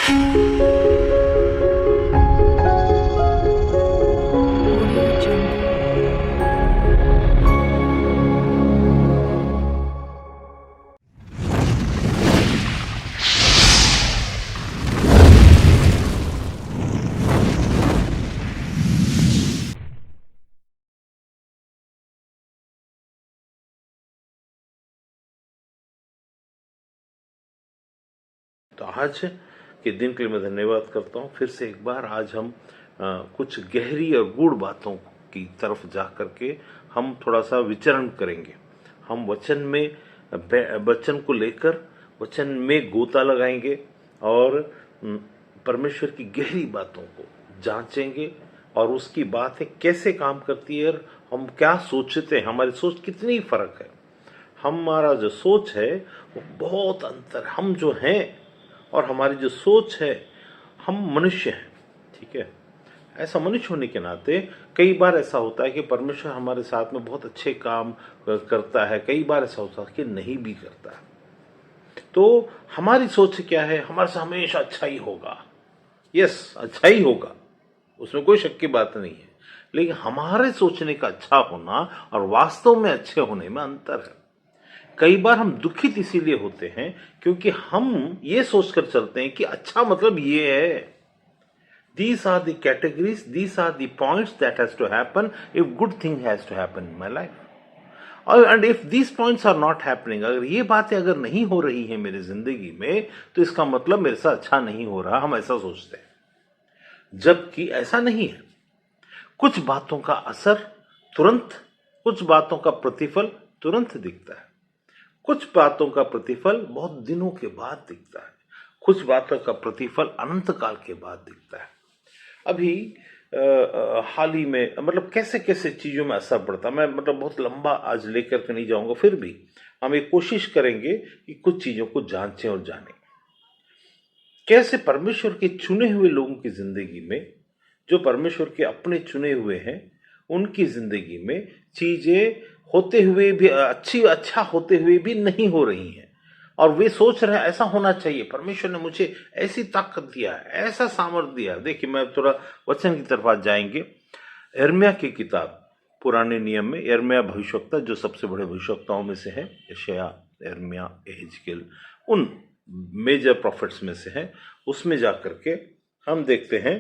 तो आज के दिन के लिए मैं धन्यवाद करता हूँ। फिर से एक बार आज हम कुछ गहरी और गूढ़ बातों की तरफ जा करके हम थोड़ा सा विचरण करेंगे। हम वचन को लेकर वचन में गोता लगाएंगे और परमेश्वर की गहरी बातों को जांचेंगे और उसकी बातें कैसे काम करती है और हम क्या सोचते हैं, हमारी सोच कितनी फर्क है। हमारा जो सोच है वो बहुत अंतर, हम जो हैं और हमारी जो सोच है, हम मनुष्य हैं, ठीक है। ऐसा मनुष्य होने के नाते कई बार ऐसा होता है कि परमेश्वर हमारे साथ में बहुत अच्छे काम करता है, कई बार ऐसा होता है कि नहीं भी करता है। तो हमारी सोच क्या है, हमारे साथ हमेशा अच्छा ही होगा। यस, अच्छा ही होगा, उसमें कोई शक की बात नहीं है। लेकिन हमारे सोचने का अच्छा होना और वास्तव में अच्छे होने में अंतर है। कई बार हम दुखित इसीलिए होते हैं क्योंकि हम ये सोचकर चलते हैं कि अच्छा मतलब ये है। These are the categories, these are the points that has to happen if good thing has to happen in my life. And if these points are not happening, अगर ये बातें अगर नहीं हो रही हैं मेरी जिंदगी में, तो इसका मतलब मेरे साथ अच्छा नहीं हो रहा, हम ऐसा सोचते हैं। जबकि ऐसा नहीं है। कुछ बातों का असर तुरंत, कुछ बातों का प्रतिफल तुरंत दिखता है, कुछ बातों का प्रतिफल बहुत दिनों के बाद दिखता है, कुछ बातों का प्रतिफल अनंत काल के बाद दिखता है। अभी हाल ही में मतलब कैसे कैसे चीजों में असर पड़ता है, मैं मतलब बहुत लंबा आज लेकर के नहीं जाऊंगा, फिर भी हम एक कोशिश करेंगे कि कुछ चीजों को जांचें और जानें। कैसे परमेश्वर के चुने हुए लोगों की जिंदगी में, जो परमेश्वर के अपने चुने हुए हैं, उनकी जिंदगी में चीजें होते हुए भी अच्छा होते हुए भी नहीं हो रही हैं और वे सोच रहे हैं ऐसा होना चाहिए, परमेश्वर ने मुझे ऐसी ताकत दिया है, ऐसा सामर्थ्य दिया है। देखिए, मैं थोड़ा वचन की तरफ आज जाएंगे। यिर्मयाह की किताब, पुराने नियम में यिर्मयाह भविष्यवक्ता जो सबसे बड़े भविष्यवक्ताओं में से है, यशायाह, यिर्मयाह, यहेजकेल, उन मेजर प्रॉफिट्स में से है। उसमें जाकर के हम देखते हैं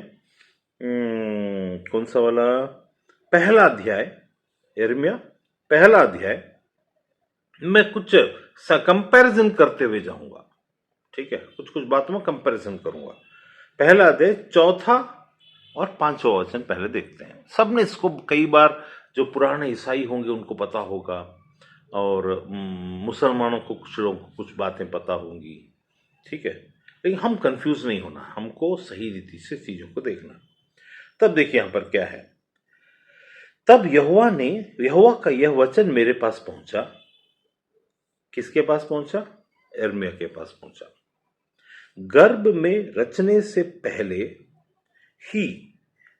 कौन सा वाला, पहला अध्याय, यिर्मयाह पहला अध्याय। मैं कुछ कंपैरिजन करते हुए जाऊंगा, ठीक है, कुछ कुछ बातों में कंपैरिजन करूंगा। पहला अध्याय 4 और 5वां वचन पहले देखते हैं। सबने इसको कई बार, जो पुराने ईसाई होंगे उनको पता होगा और मुसलमानों को, कुछ लोगों को कुछ बातें पता होंगी, ठीक है। लेकिन हम कंफ्यूज नहीं होना, हमको सही रीति से चीजों को देखना। तब देखिए यहां पर क्या है। तब यहोवा का यह वचन मेरे पास पहुंचा। किसके पास पहुंचा? यिर्मयाह के पास पहुंचा। गर्भ में रचने से पहले ही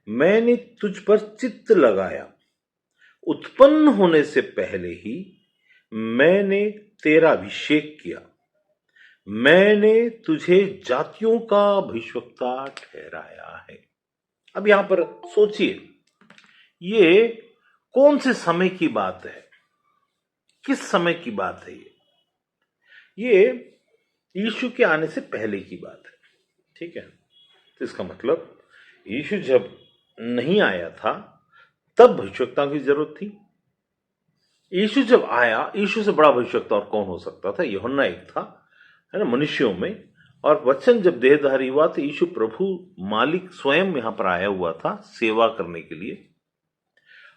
मैंने तुझ पर चित्त लगाया, उत्पन्न होने से पहले ही मैंने तेरा अभिषेक किया, मैंने तुझे जातियों का भविष्यवक्ता ठहराया है। अब यहां पर सोचिए, ये कौन से समय की बात है, किस समय की बात है? ये यीशु के आने से पहले की बात है, ठीक है। तो इसका मतलब यीशु जब नहीं आया था तब भविष्यवक्ता की जरूरत थी। यीशु जब आया, यीशु से बड़ा भविष्यवक्ता और कौन हो सकता था? यूहन्ना एक था, है ना, मनुष्यों में। और वचन जब देहधारी हुआ तो यीशु प्रभु मालिक स्वयं यहां पर आया हुआ था सेवा करने के लिए।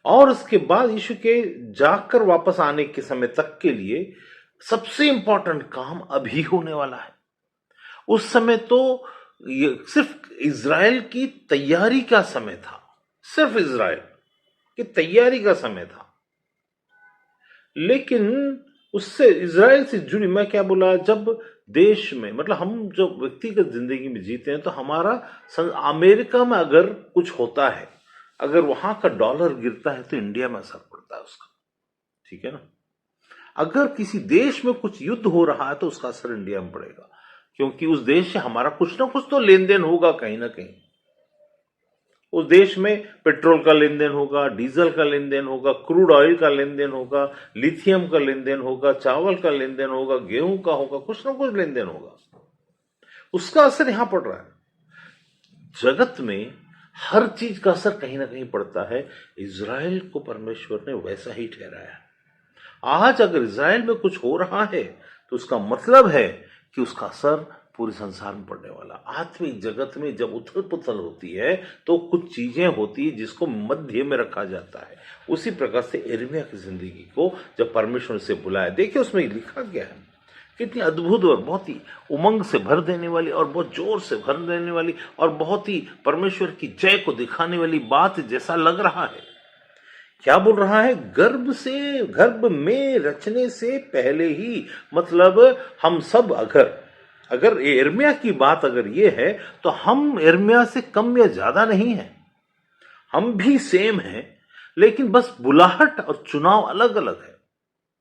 और उसके बाद यीशु के जाकर वापस आने के समय तक के लिए सबसे इंपॉर्टेंट काम अभी होने वाला है। उस समय तो ये सिर्फ इज़राइल की तैयारी का समय था, सिर्फ इज़राइल की तैयारी का समय था। लेकिन उससे, इज़राइल से जुड़ी, मैं क्या बोला, जब देश में, मतलब हम जो व्यक्तिगत जिंदगी में जीते हैं, तो हमारा अमेरिका में अगर कुछ होता है, अगर वहां का डॉलर गिरता है तो इंडिया में असर पड़ता है उसका, ठीक है ना। अगर किसी देश में कुछ युद्ध हो रहा है तो उसका असर इंडिया में पड़ेगा। क्योंकि उस देश से हमारा कुछ ना कुछ तो लेन देन होगा कहीं ना कहीं। उस देश में पेट्रोल का लेन देन होगा, डीजल का लेन देन होगा, क्रूड ऑयल का लेन देन होगा, लिथियम का लेन देन होगा, चावल का लेन देन होगा, गेहूं का होगा, कुछ ना कुछ लेन देन होगा। उसका असर यहां पड़ रहा है। जगत में हर चीज का असर कहीं ना कहीं पड़ता है। इज़राइल को परमेश्वर ने वैसा ही ठहराया। आज अगर इज़राइल में कुछ हो रहा है तो उसका मतलब है कि उसका असर पूरे संसार में पड़ने वाला। आत्मिक जगत में जब उथल पुथल होती है तो कुछ चीजें होती है जिसको मध्य में रखा जाता है। उसी प्रकार से यिर्मयाह की जिंदगी को जब परमेश्वर से बुलाया, देखिए उसमें लिखा गया है, कितनी अद्भुत और बहुत ही उमंग से भर देने वाली और बहुत जोर से भर देने वाली और बहुत ही परमेश्वर की जय को दिखाने वाली बात जैसा लग रहा है। क्या बोल रहा है? गर्भ में रचने से पहले ही, मतलब हम सब अगर यिर्मयाह की बात अगर ये है तो हम यिर्मयाह से कम या ज्यादा नहीं है, हम भी सेम हैं, लेकिन बस बुलाहट और चुनाव अलग अलग है।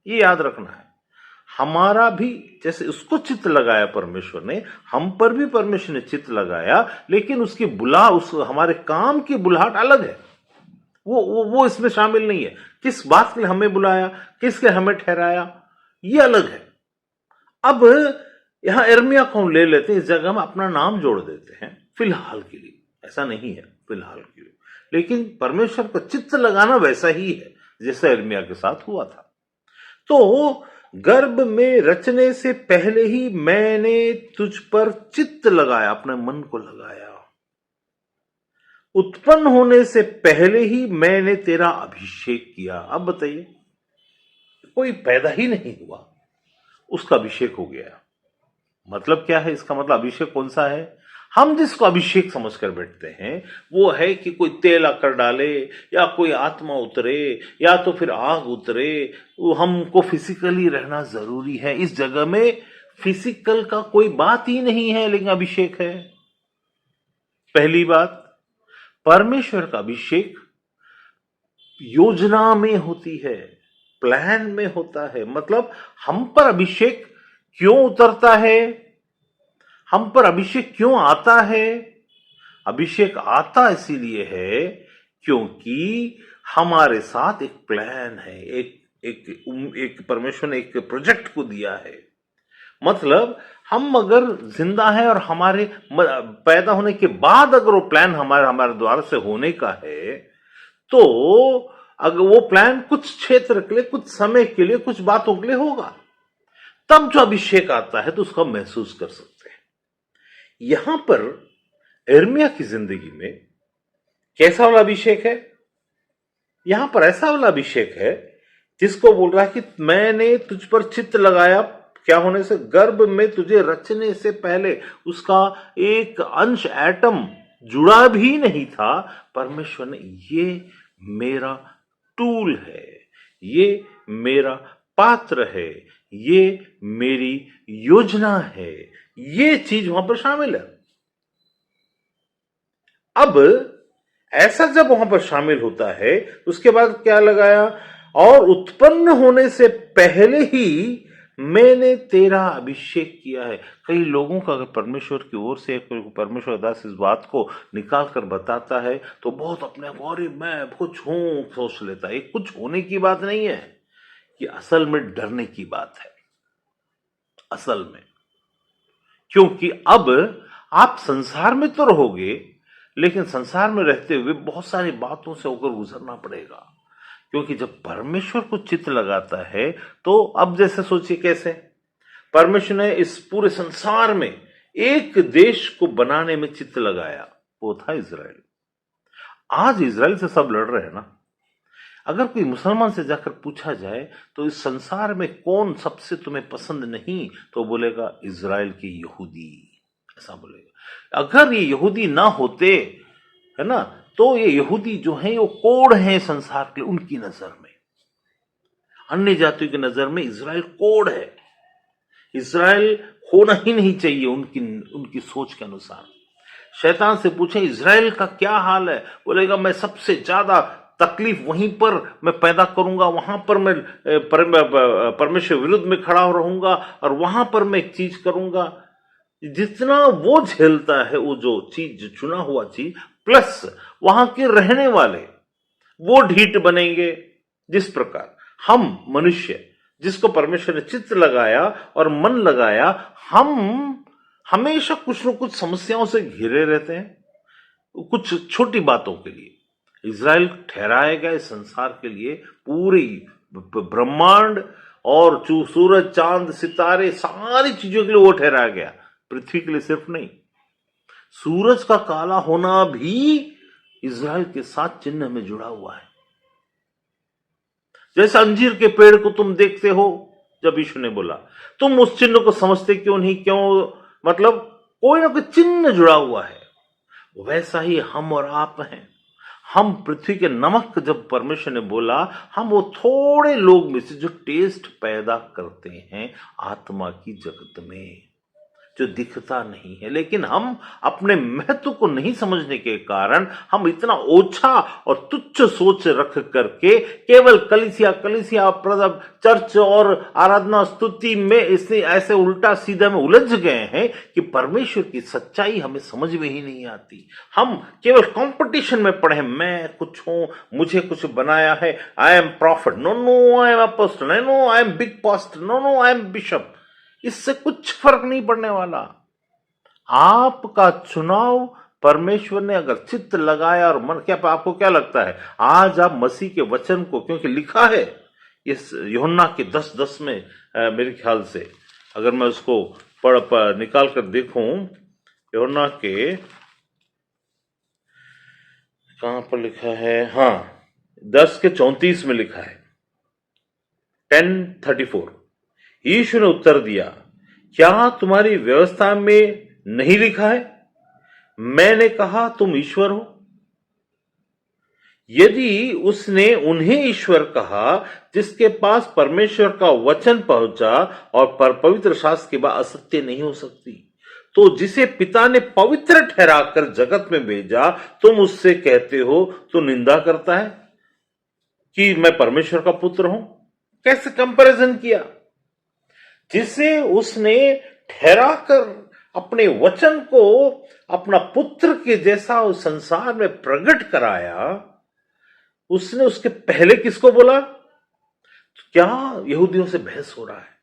ये याद रखना है। हमारा भी जैसे उसको चित्त लगाया परमेश्वर ने, हम पर भी परमेश्वर ने चित्त लगाया, लेकिन उसकी हमारे काम की बुलाहट अलग है। वो इसमें शामिल नहीं है। किस बात के लिए हमें बुलाया, किसके हमें ठहराया, ये अलग है। अब यहां यिर्मयाह को हम ले लेते हैं, इस जगह में अपना नाम जोड़ देते हैं फिलहाल के लिए। ऐसा नहीं है फिलहाल के लिए, लेकिन परमेश्वर को चित्त लगाना वैसा ही है जैसा यिर्मयाह के साथ हुआ था। तो गर्भ में रचने से पहले ही मैंने तुझ पर चित्त लगाया, अपने मन को लगाया। उत्पन्न होने से पहले ही मैंने तेरा अभिषेक किया। अब बताइए, कोई पैदा ही नहीं हुआ, उसका अभिषेक हो गया। मतलब क्या है इसका? मतलब अभिषेक कौन सा है? हम जिसको अभिषेक समझकर बैठते हैं वो है कि कोई तेल आकर डाले, या कोई आत्मा उतरे, या तो फिर आग उतरे। वो हमको फिजिकली रहना जरूरी है। इस जगह में फिजिकल का कोई बात ही नहीं है, लेकिन अभिषेक है। पहली बात, परमेश्वर का अभिषेक योजना में होती है, प्लान में होता है। मतलब हम पर अभिषेक क्यों उतरता है, हम पर अभिषेक क्यों आता है? अभिषेक आता इसीलिए है क्योंकि हमारे साथ एक प्लान है, एक परमेश्वर ने एक प्रोजेक्ट को दिया है। मतलब हम अगर जिंदा हैं और हमारे पैदा होने के बाद अगर वो प्लान हमारे द्वारा से होने का है, तो अगर वो प्लान कुछ क्षेत्र के लिए, कुछ समय के लिए, कुछ बातों के लिए होगा, तब जो अभिषेक आता है तो उसको महसूस कर सकते हैं। यहां पर यिर्मयाह की जिंदगी में कैसा वाला अभिषेक है? यहां पर ऐसा वाला अभिषेक है जिसको बोल रहा है कि मैंने तुझ पर चित्त लगाया। क्या होने से? गर्भ में तुझे रचने से पहले उसका एक अंश, एटम जुड़ा भी नहीं था। परमेश्वर ने, ये मेरा टूल है, ये मेरा पात्र है, ये मेरी योजना है, ये चीज वहां पर शामिल है। अब ऐसा जब वहां पर शामिल होता है, उसके बाद क्या लगाया? और उत्पन्न होने से पहले ही मैंने तेरा अभिषेक किया है। कई लोगों का अगर परमेश्वर की ओर से परमेश्वर दास इस बात को निकाल कर बताता है तो बहुत अपने आप, अरे मैं कुछ हूं, सोच लेता है। कुछ होने की बात नहीं है, ये असल में डरने की बात है, असल में। क्योंकि अब आप संसार में तो रहोगे, लेकिन संसार में रहते हुए बहुत सारी बातों से होकर गुजरना पड़ेगा। क्योंकि जब परमेश्वर को चित्त लगाता है तो अब जैसे सोचिए कैसे परमेश्वर ने इस पूरे संसार में एक देश को बनाने में चित्त लगाया, वो था इज़राइल। आज इज़राइल से सब लड़ रहे हैं ना। अगर कोई मुसलमान से जाकर पूछा जाए तो इस संसार में कौन सबसे तुम्हें पसंद नहीं, तो बोलेगा इज़राइल के यहूदी, ऐसा बोलेगा। अगर ये यहूदी ना होते, है ना, तो ये यहूदी जो हैं वो कोड़ हैं संसार के, उनकी नजर में, अन्य जातियों की नजर में इज़राइल कोड़ है। इज़राइल होना ही नहीं चाहिए उनकी सोच के अनुसार। शैतान से पूछे इज़राइल का क्या हाल है, बोलेगा मैं सबसे ज्यादा तकलीफ वहीं पर मैं पैदा करूंगा, वहां पर मैं परमेश्वर विरुद्ध में खड़ा रहूंगा और वहां पर मैं एक चीज करूंगा। जितना वो झेलता है, वो जो चीज, चुना हुआ चीज, प्लस वहां के रहने वाले वो ढीठ बनेंगे। जिस प्रकार हम मनुष्य, जिसको परमेश्वर ने चित्त लगाया और मन लगाया, हम हमेशा कुछ न कुछ समस्याओं से घिरे रहते हैं, कुछ छोटी बातों के लिए। इज़राइल ठहराया गया इस संसार के लिए, पूरी ब्रह्मांड और सूरज चांद सितारे सारी चीजों के लिए वो ठहराया गया, पृथ्वी के लिए सिर्फ नहीं। सूरज का काला होना भी इज़राइल के साथ चिन्ह में जुड़ा हुआ है। जैसे अंजीर के पेड़ को तुम देखते हो, जब यीशु ने बोला तुम उस चिन्ह को समझते क्यों नहीं, क्यों, मतलब कोई ना कोई चिन्ह जुड़ा हुआ है। वैसा ही हम और आप हैं। हम पृथ्वी के नमक, जब परमेश्वर ने बोला, हम वो थोड़े लोग में से जो टेस्ट पैदा करते हैं आत्मा की जगत में, जो दिखता नहीं है। लेकिन हम अपने महत्व को नहीं समझने के कारण हम इतना ओछा और तुच्छ सोच रख करके केवल कलीसिया कलीसिया प्रदब चर्च और आराधना स्तुति में इसलिए ऐसे उल्टा सीधा में उलझ गए हैं कि परमेश्वर की सच्चाई हमें समझ में ही नहीं आती। हम केवल कंपटीशन में पड़े हैं, मैं कुछ हूं, मुझे कुछ बनाया है, I am prophet, no no I am apostle, no I am big pastor, no no I am bishop. इससे कुछ फर्क नहीं पड़ने वाला। आपका चुनाव परमेश्वर ने अगर चित्त लगाया और मन, क्या आपको क्या लगता है आज आप मसीह के वचन को, क्योंकि लिखा है इस यूहन्ना के 10:10 में, मेरे ख्याल से अगर मैं उसको पढ़ निकाल कर देखूं, यूहन्ना के कहां पर लिखा है, हाँ 10:34 में लिखा है, 10:34। यीशु ने उत्तर दिया, क्या तुम्हारी व्यवस्था में नहीं लिखा है, मैंने कहा तुम ईश्वर हो। यदि उसने उन्हें ईश्वर कहा जिसके पास परमेश्वर का वचन पहुंचा और पवित्र शास्त्र की बात असत्य नहीं हो सकती, तो जिसे पिता ने पवित्र ठहराकर जगत में भेजा तुम उससे कहते हो तो निंदा करता है कि मैं परमेश्वर का पुत्र हूं। कैसे कंपैरिजन किया? जिसे उसने ठहराकर अपने वचन को अपना पुत्र के वो संसार में प्रकट कराया, उसने उसके पहले किसको बोला? क्या यहूदियों से बहस हो रहा है।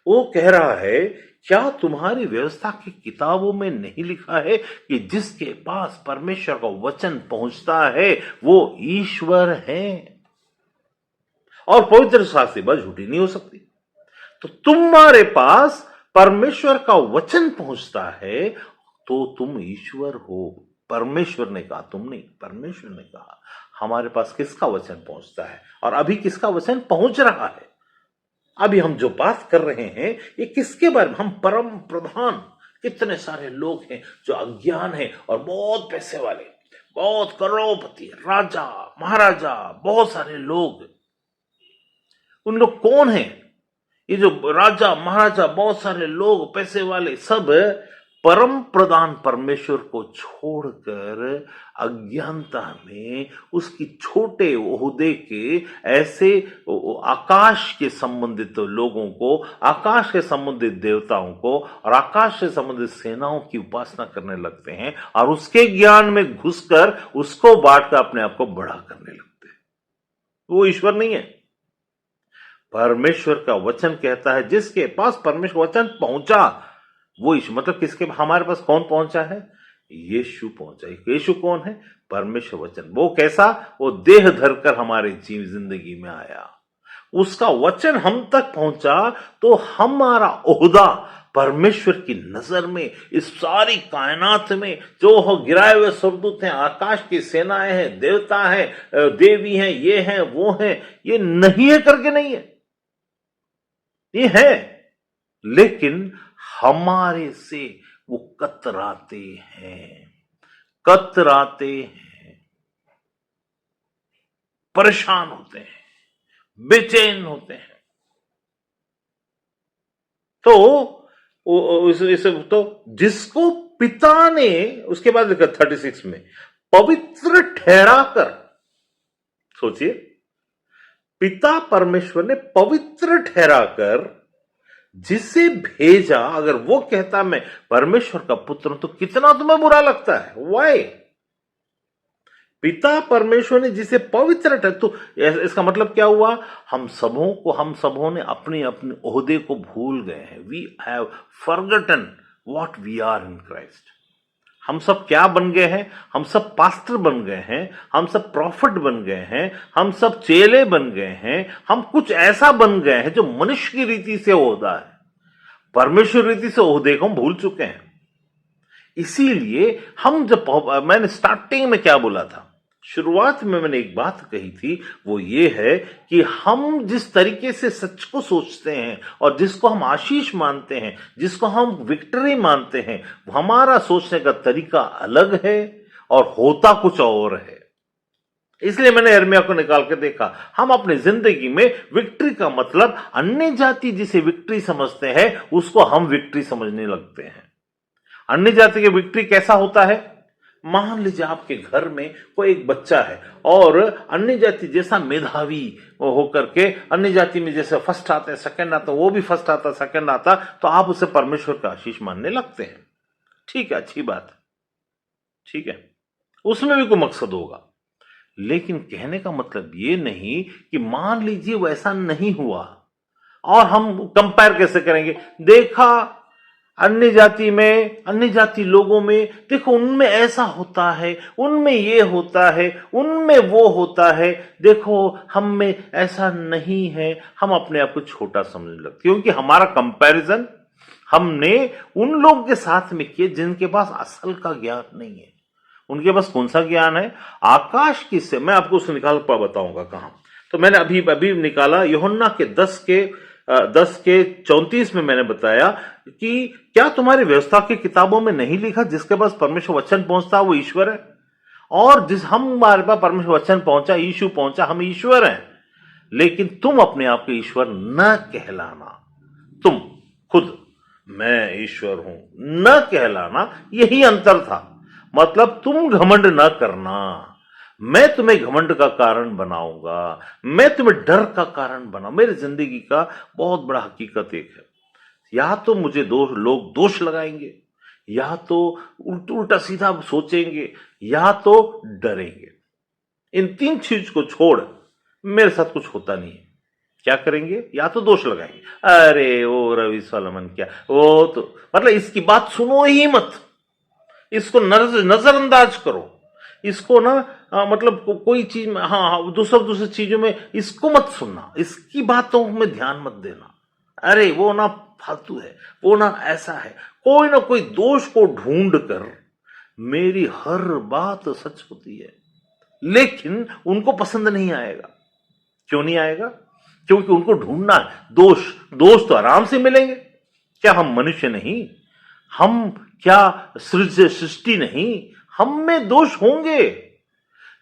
वो कह रहा है, क्या तुम्हारी व्यवस्था की किताबों में नहीं लिखा है कि जिसके पास परमेश्वर का वचन पहुंचता है वो ईश्वर है, और पवित्र शास्त्र बात झूठी नहीं हो सकती। तो तुम्हारे पास परमेश्वर का वचन पहुंचता है तो तुम ईश्वर हो। परमेश्वर ने कहा, तुम नहीं, परमेश्वर ने कहा। हमारे पास किसका वचन पहुंचता है और अभी किसका वचन पहुंच रहा है? अभी हम जो बात कर रहे हैं ये किसके बारे में? हम परम प्रधान, कितने सारे लोग हैं जो अज्ञान है और बहुत पैसे वाले, बहुत करोड़पति, राजा महाराजा, बहुत सारे लोग। उन लोग कौन हैं? ये जो राजा महाराजा, बहुत सारे लोग, पैसे वाले, सब परम प्रधान परमेश्वर को छोड़कर अज्ञानता में उसकी छोटे ओहदे के ऐसे आकाश के संबंधित लोगों को, आकाश के संबंधित देवताओं को और आकाश से संबंधित सेनाओं की उपासना करने लगते हैं और उसके ज्ञान में घुसकर उसको बांटकर अपने आप को बड़ा करने लगते हैं। वो ईश्वर नहीं है। परमेश्वर का वचन कहता है जिसके पास परमेश्वर वचन पहुंचा वो ईश्वर, मतलब किसके, हमारे पास कौन पहुंचा है? यीशु पहुंचा। यीशु कौन है? परमेश्वर वचन। वो कैसा? वो देह धरकर हमारे जिंदगी में आया, उसका वचन हम तक पहुंचा तो हमारा ओहदा परमेश्वर की नजर में, इस सारी कायनात में जो हो गिराए हुए स्वर्गदूत हैं, आकाश की सेनाएं हैं, देवता हैं, देवी हैं, ये हैं वो हैं, ये नहीं है करके नहीं है, ये है, लेकिन हमारे से वो कतराते हैं, कतराते हैं, परेशान होते हैं, बेचैन होते हैं। तो इसे तो जिसको पिता ने, उसके बाद लिखा 36 में, पवित्र ठहराकर, सोचिए, पिता परमेश्वर ने पवित्र ठहराकर जिसे भेजा अगर वो कहता मैं परमेश्वर का पुत्र हूं तो कितना तुम्हें बुरा लगता है? वाई? पिता परमेश्वर ने जिसे पवित्र ठहराया, तो इसका मतलब क्या हुआ? हम सबों ने अपने अपने ओहदे को भूल गए हैं। We have forgotten what we are in Christ. हम सब क्या बन गए हैं? हम सब पास्टर बन गए हैं, हम सब प्रॉफिट बन गए हैं, हम सब चेले बन गए हैं, हम कुछ ऐसा बन गए हैं जो मनुष्य की रीति से ओहदा है, परमेश्वर रीति से ओहदे को हम भूल चुके हैं। इसीलिए हम मैंने स्टार्टिंग में क्या बोला था, शुरुआत में मैंने एक बात कही थी, वो ये है कि हम जिस तरीके से सच को सोचते हैं और जिसको हम आशीष मानते हैं, जिसको हम विक्ट्री मानते हैं, हमारा सोचने का तरीका अलग है और होता कुछ और है। इसलिए मैंने यिर्मयाह को निकाल के देखा। हम अपनी जिंदगी में विक्ट्री का मतलब अन्य जाति जिसे विक्ट्री समझते हैं उसको हम विक्ट्री समझने लगते हैं। अन्य जाति के विक्ट्री कैसा होता है? मान लीजिए आपके घर में कोई एक बच्चा है और अन्य जाति जैसा मेधावी होकर के, अन्य जाति में जैसे फर्स्ट आता है, सेकंड आता, वो भी फर्स्ट आता, सेकंड आता, तो आप उसे परमेश्वर का आशीष मानने लगते हैं। ठीक है, अच्छी बात, ठीक है, उसमें भी कोई मकसद होगा। लेकिन कहने का मतलब ये नहीं कि मान लीजिए वैसा नहीं हुआ और हम कंपेयर कैसे करेंगे? देखा अन्य जाति में, अन्य जाति लोगों में, देखो उनमें ऐसा होता है, उनमें ये होता है, उनमें वो होता है, देखो हम में ऐसा नहीं है। हम अपने आप को छोटा समझने लगते क्योंकि हमारा कंपैरिजन हमने उन लोगों के साथ में किए जिनके पास असल का ज्ञान नहीं है। उनके पास कौन सा ज्ञान है? आकाश की से। मैं आपको उसको निकाल कर बताऊंगा कहां। तो मैंने अभी निकाला यूहन्ना के 10:34 में मैंने बताया कि क्या तुम्हारी व्यवस्था की किताबों में नहीं लिखा जिसके पास परमेश्वर वचन पहुंचता वो ईश्वर है, और जिस हमारे पास परमेश्वर वचन पहुंचा, यीशु पहुंचा, हम ईश्वर हैं। लेकिन तुम अपने आप को ईश्वर न कहलाना, तुम खुद मैं ईश्वर हूं न कहलाना, यही अंतर था। मतलब तुम घमंड न करना, मैं तुम्हें घमंड का कारण बनाऊंगा, मैं तुम्हें डर का कारण बनाऊं। मेरी जिंदगी का बहुत बड़ा हकीकत एक है, या तो मुझे लोग दोष लगाएंगे, या तो उल्टा सीधा सोचेंगे, या तो डरेंगे। इन तीन चीज को छोड़ मेरे साथ कुछ होता नहीं है। क्या करेंगे? या तो दोष लगाएंगे, अरे वो रवि सोलमन क्या, वो तो मतलब इसकी बात सुनो ही मत, इसको नजरअंदाज करो, इसको ना मतलब कोई चीज में, हाँ दूसरी चीजों में इसको मत सुनना, इसकी बातों में ध्यान मत देना। अरे वो ना फालतू है, वो ना ऐसा है। कोई ना कोई दोष को ढूंढ कर मेरी हर बात सच होती है, लेकिन उनको पसंद नहीं आएगा। क्यों नहीं आएगा? क्योंकि उनको ढूंढना है दोष तो आराम से मिलेंगे। क्या हम मनुष्य नहीं? हम क्या सृष्टि नहीं? हम में दोष होंगे,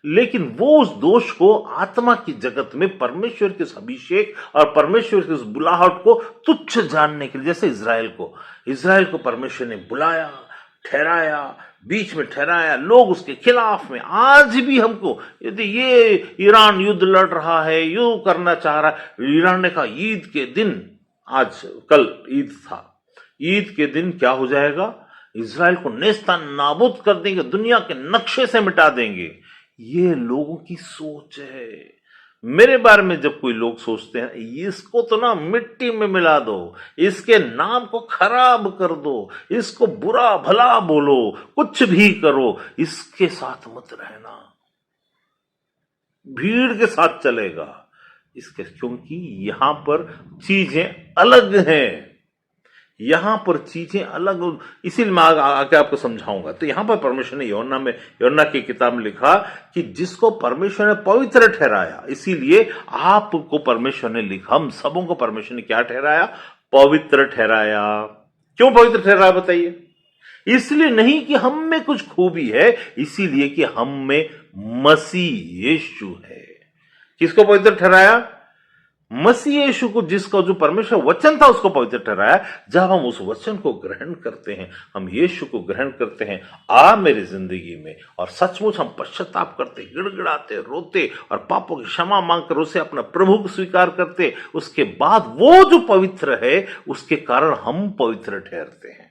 लेकिन वो उस दोष को आत्मा की जगत में परमेश्वर के उस अभिषेक और परमेश्वर की उस बुलाहट को तुच्छ जानने के लिए, जैसे इज़राइल को परमेश्वर ने बुलाया, ठहराया, बीच में ठहराया, लोग उसके खिलाफ में। आज भी हमको यदि ये ईरान युद्ध लड़ रहा है, यूं करना चाह रहा है, ईरान ने कहा ईद के दिन, आज कल ईद था, ईद के दिन क्या हो जाएगा? इज़राइल को नेस्ता नाबूद कर देंगे, दुनिया के नक्शे से मिटा देंगे। ये लोगों की सोच है। मेरे बारे में जब कोई लोग सोचते हैं इसको तो ना मिट्टी में मिला दो, इसके नाम को खराब कर दो, इसको बुरा भला बोलो, कुछ भी करो, इसके साथ मत रहना, भीड़ के साथ चलेगा इसके, क्योंकि यहां पर चीजें अलग हैं, यहां पर चीजें अलग। इसीलिए मैं आके आपको समझाऊंगा। तो यहां पर परमेश्वर ने यूहन्ना की किताब में लिखा कि जिसको परमेश्वर ने पवित्र ठहराया, इसीलिए आपको परमेश्वर ने लिखा, हम सबों को परमेश्वर ने क्या ठहराया? पवित्र ठहराया। क्यों पवित्र ठहराया बताइए? इसलिए नहीं कि हम में कुछ खूबी है, इसीलिए कि हम में मसीह यीशु है। किसको पवित्र ठहराया? मसीह यीशु को, जिसका जो परमेश्वर वचन था उसको पवित्र ठहराया, जब हम उस वचन को ग्रहण करते हैं, हम यीशु को ग्रहण करते हैं आ मेरी जिंदगी में, और सचमुच हम पश्चाताप करते, गिड़गिड़ाते, रोते और पापों की क्षमा मांगकर उसे अपना प्रभु को स्वीकार करते, उसके बाद वो जो पवित्र है उसके कारण हम पवित्र ठहरते हैं।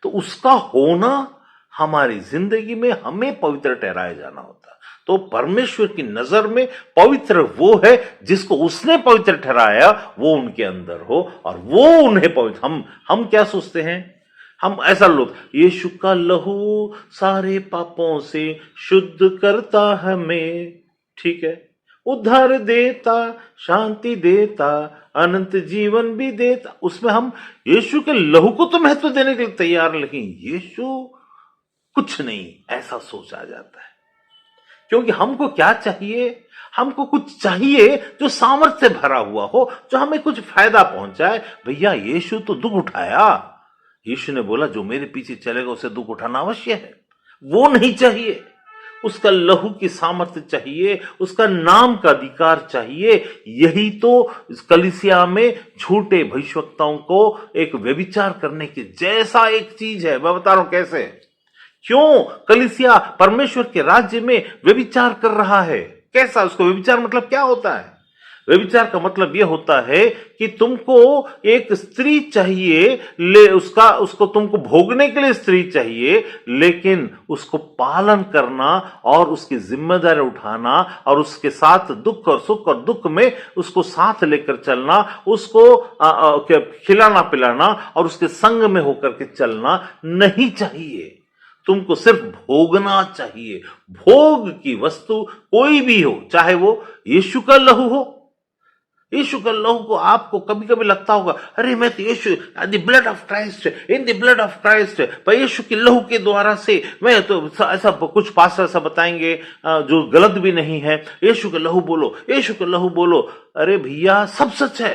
तो उसका होना हमारी जिंदगी में हमें पवित्र ठहराया जाना होता है। तो परमेश्वर की नजर में पवित्र वो है जिसको उसने पवित्र ठहराया, वो उनके अंदर हो और वो उन्हें पवित्र। हम क्या सोचते हैं, हम ऐसा लोग, यीशु का लहू सारे पापों से शुद्ध करता हमें, ठीक है, उद्धार देता, शांति देता, अनंत जीवन भी देता। उसमें हम यीशु के लहू को तो महत्व देने के लिए तैयार, लेकिन यीशु कुछ नहीं, ऐसा सोच आ जाता है। क्योंकि हमको क्या चाहिए, हमको कुछ चाहिए जो सामर्थ्य से भरा हुआ हो, जो हमें कुछ फायदा पहुंचाए। भैया यीशु तो दुख उठाया, यीशु ने बोला जो मेरे पीछे चलेगा उसे दुख उठाना अवश्य है। वो नहीं चाहिए, उसका लहू की सामर्थ्य चाहिए, उसका नाम का अधिकार चाहिए। यही तो कलीसिया में झूठे भविष्यवक्ताओं को एक व्यभिचार करने के जैसा एक चीज है। मैं बता रहा हूं कैसे, क्यों कलीसिया परमेश्वर के राज्य में व्यभिचार कर रहा है। कैसा, उसको व्यभिचार मतलब क्या होता है? व्यभिचार का मतलब यह होता है कि तुमको एक स्त्री चाहिए, उसको तुमको भोगने के लिए स्त्री चाहिए, लेकिन उसको पालन करना और उसकी जिम्मेदारी उठाना और उसके साथ दुख और सुख और दुख में उसको साथ लेकर चलना, उसको खिलाना पिलाना और उसके संग में होकर के चलना नहीं चाहिए। तुमको सिर्फ भोगना चाहिए। भोग की वस्तु कोई भी हो, चाहे वो यीशु का लहू हो। यीशु का लहू को आपको कभी कभी लगता होगा, अरे मैं तो यीशु, the blood of Christ, in the blood of Christ, पर यीशु के लहू के द्वारा से मैं तो ऐसा, कुछ पास्टर ऐसा बताएंगे जो गलत भी नहीं है, यीशु का लहू बोलो, यीशु का लहू बोलो। अरे भैया सब सच है,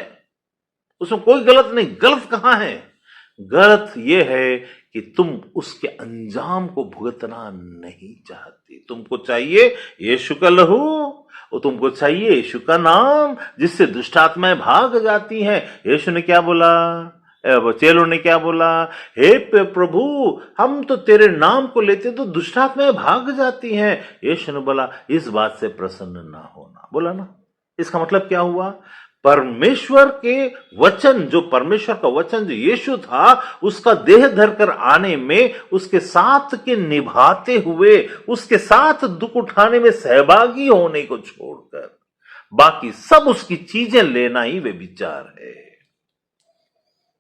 उसमें कोई गलत नहीं। गलत कहां है? गलत यह है कि तुम उसके अंजाम को भुगतना नहीं चाहते। तुमको चाहिए यीशु का लहू, और तुमको चाहिए यीशु का नाम, जिससे दुष्ट आत्माएं भाग जाती हैं। यीशु ने क्या बोला, चेलों ने क्या बोला, हे प्रभु हम तो तेरे नाम को लेते तो दुष्ट आत्माएं भाग जाती हैं। यीशु ने बोला इस बात से प्रसन्न ना होना, बोला ना। इसका मतलब क्या हुआ, परमेश्वर के वचन, जो परमेश्वर का वचन जो यीशु था, उसका देह धरकर आने में, उसके साथ के निभाते हुए, उसके साथ दुख उठाने में सहभागी होने को छोड़कर बाकी सब उसकी चीजें लेना ही व्यभिचार है।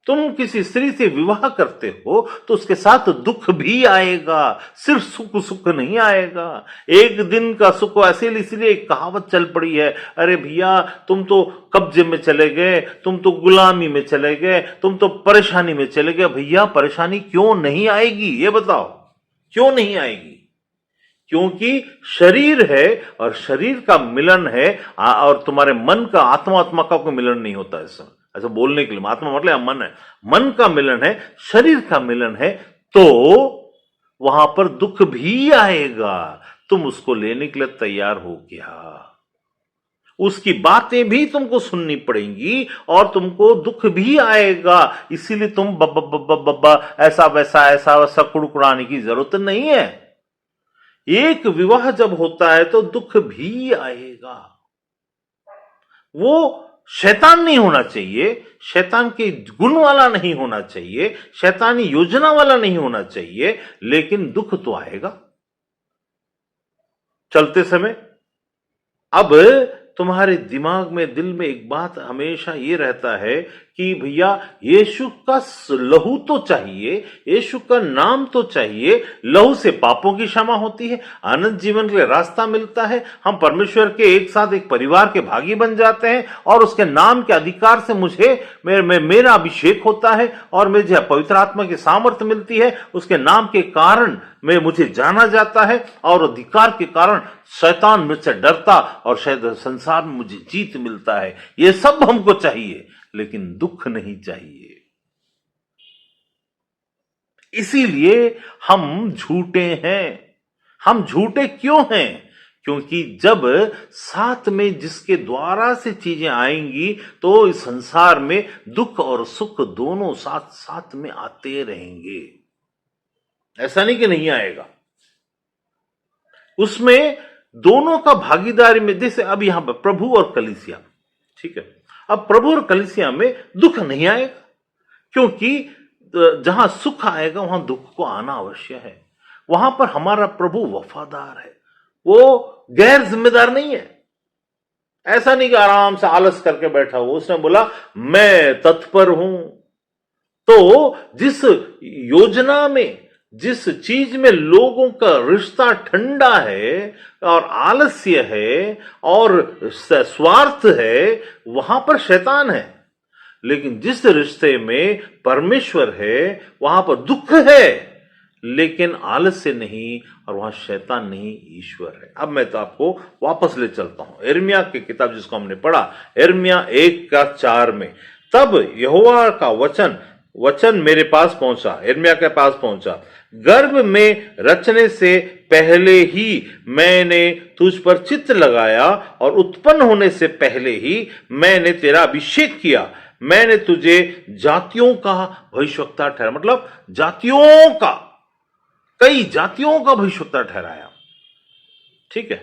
तुम किसी स्त्री से विवाह करते हो तो उसके साथ दुख भी आएगा, सिर्फ सुख नहीं आएगा। एक दिन का सुख, ऐसे इसलिए एक कहावत चल पड़ी है, अरे भैया तुम तो कब्जे में चले गए, तुम तो गुलामी में चले गए, तुम तो परेशानी में चले गए। भैया परेशानी क्यों नहीं आएगी, ये बताओ, क्यों नहीं आएगी? क्योंकि शरीर है और शरीर का मिलन है, और तुम्हारे मन का आत्मा का कोई मिलन नहीं होता। ऐसा बोलने के लिए, आत्मा मतलब मन है, मन का मिलन है, शरीर का मिलन है, तो वहां पर दुख भी आएगा। तुम उसको लेने के लिए तैयार हो क्या? उसकी बातें भी तुमको सुननी पड़ेंगी और तुमको दुख भी आएगा। इसीलिए तुम बब्बा ऐसा वैसा कुड़कुड़ाने की जरूरत नहीं है। एक विवाह जब होता है तो दुख भी आएगा। वो शैतान नहीं होना चाहिए, शैतान के गुण वाला नहीं होना चाहिए, शैतानी योजना वाला नहीं होना चाहिए, लेकिन दुख तो आएगा चलते समय। अब तुम्हारे दिमाग में, दिल में एक बात हमेशा ये रहता है कि भैया यीशु का लहू तो चाहिए, यीशु का नाम तो चाहिए, लहू से पापों की क्षमा होती है, अनंत जीवन के लिए रास्ता मिलता है, हम परमेश्वर के एक साथ एक परिवार के भागी बन जाते हैं, और उसके नाम के अधिकार से मेरा अभिषेक होता है और मुझे पवित्र आत्मा की सामर्थ्य मिलती है। उसके नाम के कारण मुझे जाना जाता है और अधिकार के कारण शैतान मुझसे डरता और शायद संसार में मुझे जीत मिलता है। ये सब हमको चाहिए, लेकिन दुख नहीं चाहिए। इसीलिए हम झूठे हैं। हम झूठे क्यों हैं? क्योंकि जब साथ में जिसके द्वारा से चीजें आएंगी तो इस संसार में दुख और सुख दोनों साथ साथ में आते रहेंगे। ऐसा नहीं कि नहीं आएगा, उसमें दोनों का भागीदारी में। जैसे अब यहां पर प्रभु और कलीसिया, ठीक है, अब प्रभु और कलीसिया में दुख नहीं आएगा, क्योंकि जहां सुख आएगा वहां दुख को आना अवश्य है। वहां पर हमारा प्रभु वफादार है, वो गैर जिम्मेदार नहीं है। ऐसा नहीं कि आराम से आलस करके बैठा हो, उसने बोला मैं तत्पर हूं। तो जिस योजना में, जिस चीज में लोगों का रिश्ता ठंडा है और आलस्य है और स्वार्थ है, वहां पर शैतान है। लेकिन जिस रिश्ते में परमेश्वर है वहां पर दुख है, लेकिन आलस्य नहीं, और वहां शैतान नहीं, ईश्वर है। अब मैं तो आपको वापस ले चलता हूं यिर्मयाह की किताब जिसको हमने पढ़ा, यिर्मयाह 1:4 में। तब यहोवा का वचन मेरे पास पहुंचा, यिर्मयाह के पास पहुंचा, गर्भ में रचने से पहले ही मैंने तुझ पर चित्त लगाया और उत्पन्न होने से पहले ही मैंने तेरा अभिषेक किया। मैंने तुझे जातियों का भविष्यवक्ता ठहराया, मतलब जातियों का, कई जातियों का भविष्यवक्ता ठहराया। ठीक है,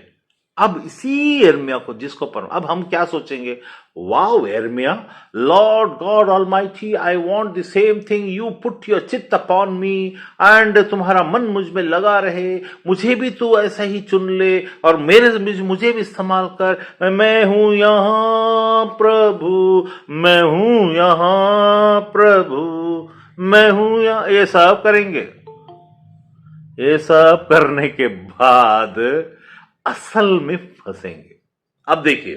अब इसी यिर्मयाह को जिसको पर अब हम क्या सोचेंगे, वाओ यिर्मयाह, Lord God almighty, I want the same thing, you put your चित्त अपॉन मी, एंड तुम्हारा मन मुझ में लगा रहे, मुझे भी तू ऐसा ही चुन ले और मुझे भी इस्तेमाल कर। मैं हूं यहां प्रभु, मैं हूं यहां प्रभु, मैं हूं यहां। ये सब करेंगे। ये सब करने के बाद असल में फंसेंगे। अब देखिए,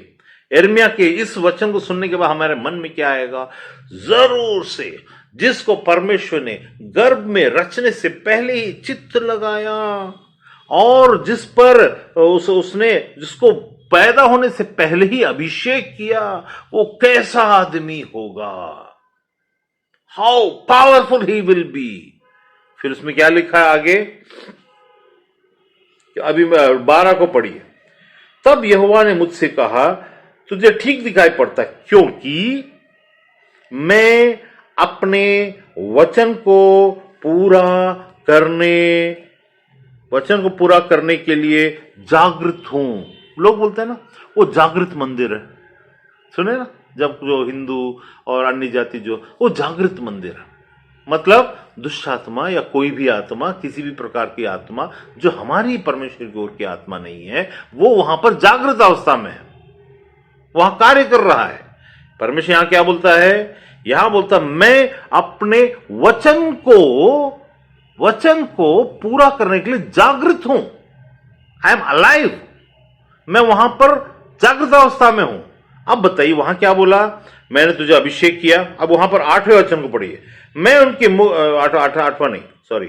यिर्मयाह के इस वचन को सुनने के बाद हमारे मन में क्या आएगा, जरूर से जिसको परमेश्वर ने गर्भ में रचने से पहले ही चित्त लगाया और जिस पर उसने जिसको पैदा होने से पहले ही अभिषेक किया, वो कैसा आदमी होगा, how powerful he will be. फिर उसमें क्या लिखा है आगे, अभी 12 को पढ़िए। तब यहोवा ने मुझसे कहा, तुझे ठीक दिखाई पड़ता है, क्योंकि मैं अपने वचन को पूरा करने के लिए जागृत हूं। लोग बोलते हैं ना, वो जागृत मंदिर है, सुने ना, जब जो हिंदू और अन्य जाति जो, वो जागृत मंदिर है, मतलब दुष्ट आत्मा या कोई भी आत्मा, किसी भी प्रकार की आत्मा जो हमारी परमेश्वर की ओर की आत्मा नहीं है, वो वहां पर जागृत अवस्था में है, वहां कार्य कर रहा है। परमेश्वर यहां क्या बोलता है, यहां बोलता मैं अपने वचन को पूरा करने के लिए जागृत हूं, आई एम अलाइव, मैं वहां पर जागृत अवस्था में हूं। अब बताइए वहां क्या बोला, मैंने तुझे अभिषेक किया। अब वहां पर 8वें वचन को पढ़िए, मैं उनके 8वां नहीं, सॉरी,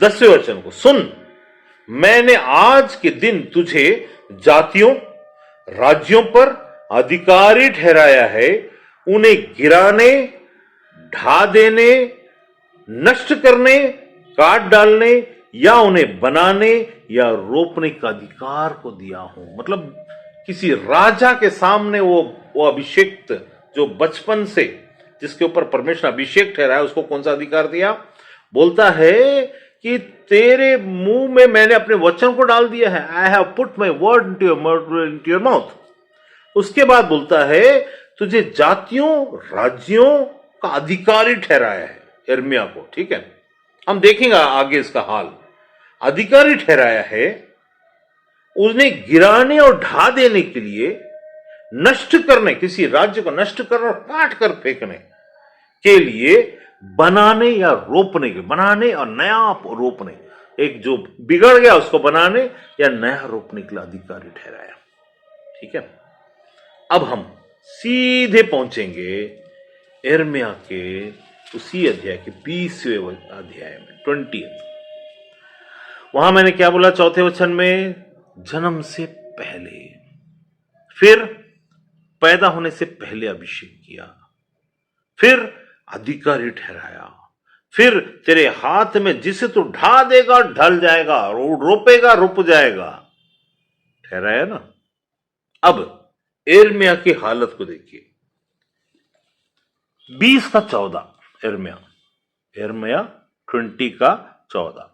10वें वचन को सुन, मैंने आज के दिन तुझे जातियों राज्यों पर अधिकारी ठहराया है, उन्हें गिराने, ढा देने, नष्ट करने, काट डालने या उन्हें बनाने या रोपने का अधिकार को दिया हूं। मतलब किसी राजा के सामने वो अभिषेक्त जो बचपन से जिसके ऊपर परमेश्वर अभिषेक ठहराया, उसको कौन सा अधिकार दिया, बोलता है कि तेरे मुंह में मैंने अपने वचन को डाल दिया है, I have put my word into your mouth. उसके बाद बोलता है तुझे जातियों राज्यों का अधिकारी ठहराया है, यिर्मयाह को। ठीक है, हम देखेंगे आगे इसका हाल। अधिकारी ठहराया है, उसने गिराने और ढा देने के लिए, नष्ट करने, किसी राज्य को नष्ट करने और काट कर फेंकने के लिए, बनाने या रोपने के, बनाने और नया रोपने, एक जो बिगड़ गया उसको बनाने या नया रोपने के लिए अधिकारी ठहराया। ठीक है, अब हम सीधे पहुंचेंगे यिर्मयाह के उसी अध्याय के 20वें अध्याय में, 20। वहां मैंने क्या बोला 4थे वचन में, जन्म से पहले, फिर पैदा होने से पहले अभिषेक किया, फिर अधिकारी ठहराया, फिर तेरे हाथ में जिसे तू ढा देगा ढल जाएगा, रोपेगा रुप जाएगा। ठहरा है ना। अब यिर्मयाह की हालत को देखिए, 20:14 यिर्मयाह 20:14।